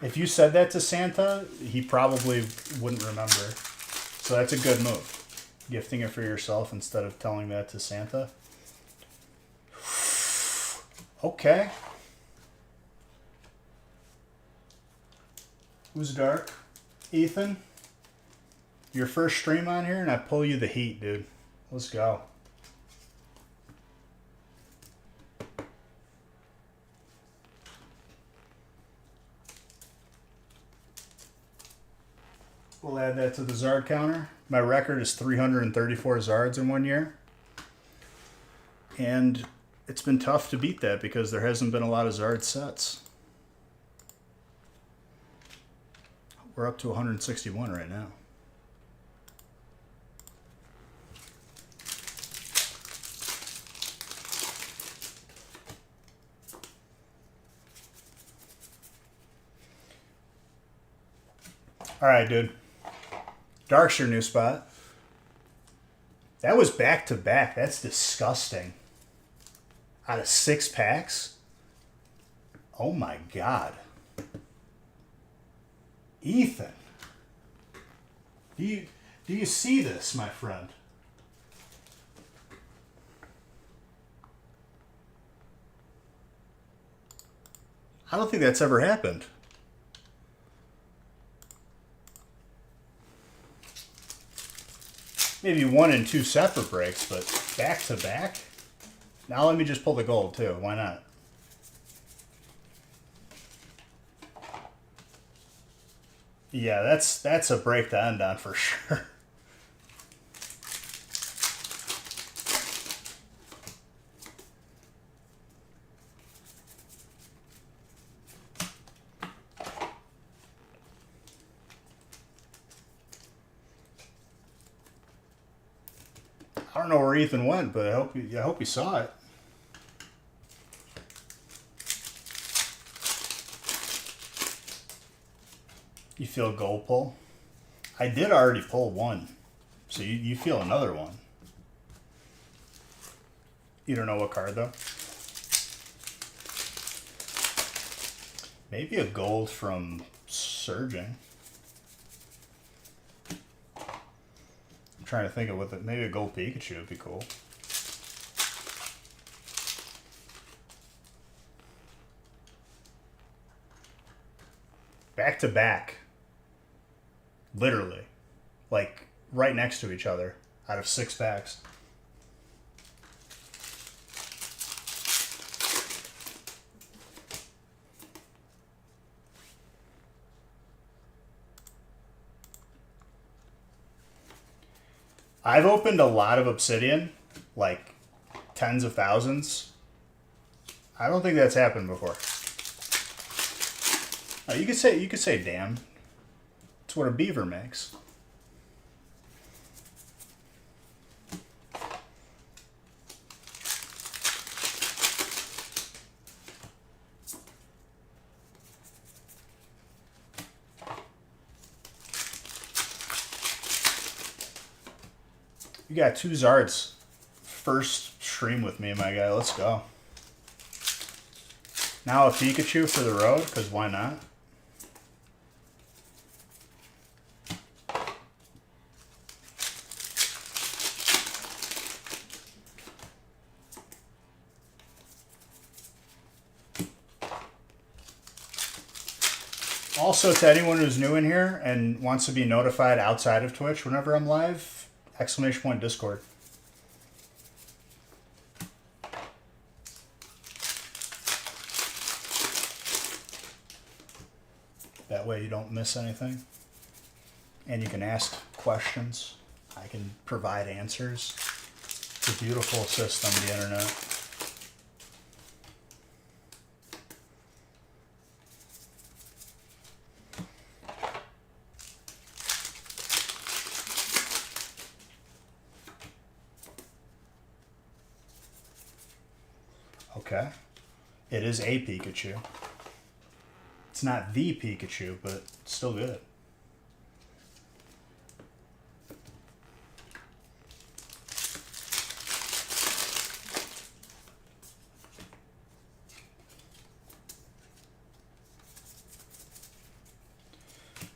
If you said that to Santa, he probably wouldn't remember. So that's a good move. Gifting it for yourself instead of telling that to Santa. Okay. Who's dark? Ethan? Your first stream on here, and I pull you the heat, dude. Let's go. We'll add that to the Zard counter. My record is 334 Zards in 1 year. And it's been tough to beat that because there hasn't been a lot of Zard sets. We're up to 161 right now. All right, dude. Dark's your new spot. That was back to back. That's disgusting. Out of 6 packs? Oh my God. Ethan. Do you see this, my friend? I don't think that's ever happened. Maybe 1 and 2 separate breaks, but back to back? Now let me just pull the gold too. Why not? Yeah, that's a break to end on for sure. I don't know where Ethan went, but I hope you saw it. You feel gold pull? I did already pull 1, so you feel another one. You don't know what card though? Maybe a gold from Surging. I'm trying to think of what maybe a gold Pikachu would be cool. Back to back. Literally. Like right next to each other out of 6 packs. I've opened a lot of Obsidian, like tens of thousands. I don't think that's happened before. Oh, you could say damn. It's what a beaver makes. You got 2 Zards. First stream with me, my guy. Let's go. Now a Pikachu for the road, because why not? Also, to anyone who's new in here and wants to be notified outside of Twitch whenever I'm live, ! Discord. That way you don't miss anything. And you can ask questions. I can provide answers. It's a beautiful system, the internet. Okay. It is a Pikachu. It's not the Pikachu, but it's still good.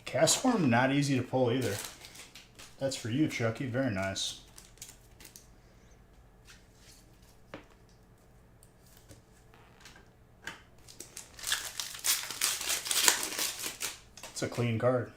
Castform, not easy to pull either. That's for you, Chucky. Very nice. It's a clean card.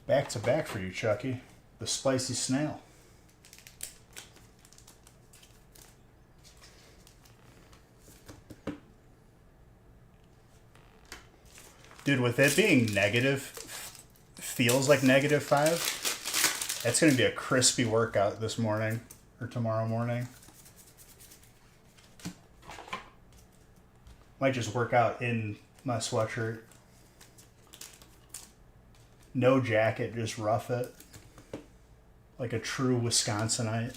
Back to back for you, Chucky. The spicy snail. Dude, with it being negative, feels like -5. That's going to be a crispy workout this morning or tomorrow morning. Might just work out in my sweatshirt. No jacket, just rough it. Like a true Wisconsinite.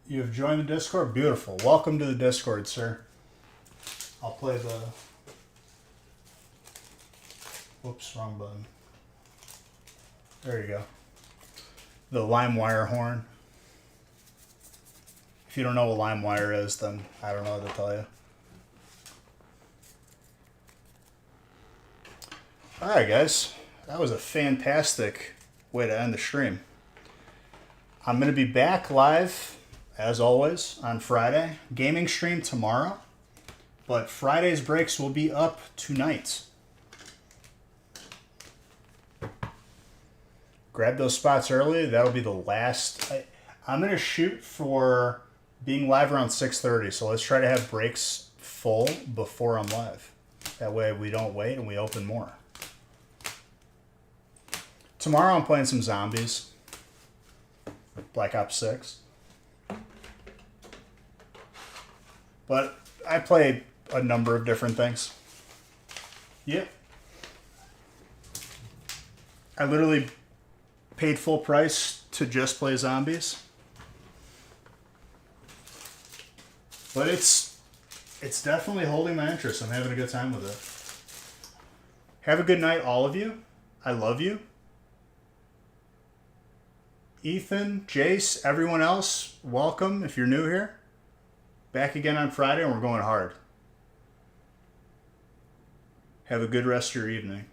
You have joined the Discord? Beautiful. Welcome to the Discord, sir. I'll play the... Whoops, wrong button. There you go. The LimeWire horn. If you don't know what LimeWire is, then I don't know what to tell you. Alright, guys. That was a fantastic way to end the stream. I'm going to be back live, as always, on Friday. Gaming stream tomorrow. But Friday's breaks will be up tonight. Grab those spots early. That'll be the last. I'm going to shoot for being live around 6:30. So let's try to have breaks full before I'm live. That way we don't wait and we open more. Tomorrow I'm playing some zombies. Black Ops 6. But I play a number of different things. Yep. I literally paid full price to just play zombies. But it's definitely holding my interest. I'm having a good time with it. Have a good night, all of you. I love you. Ethan, Jace, everyone else, welcome if you're new here. Back again on Friday and we're going hard. Have a good rest of your evening.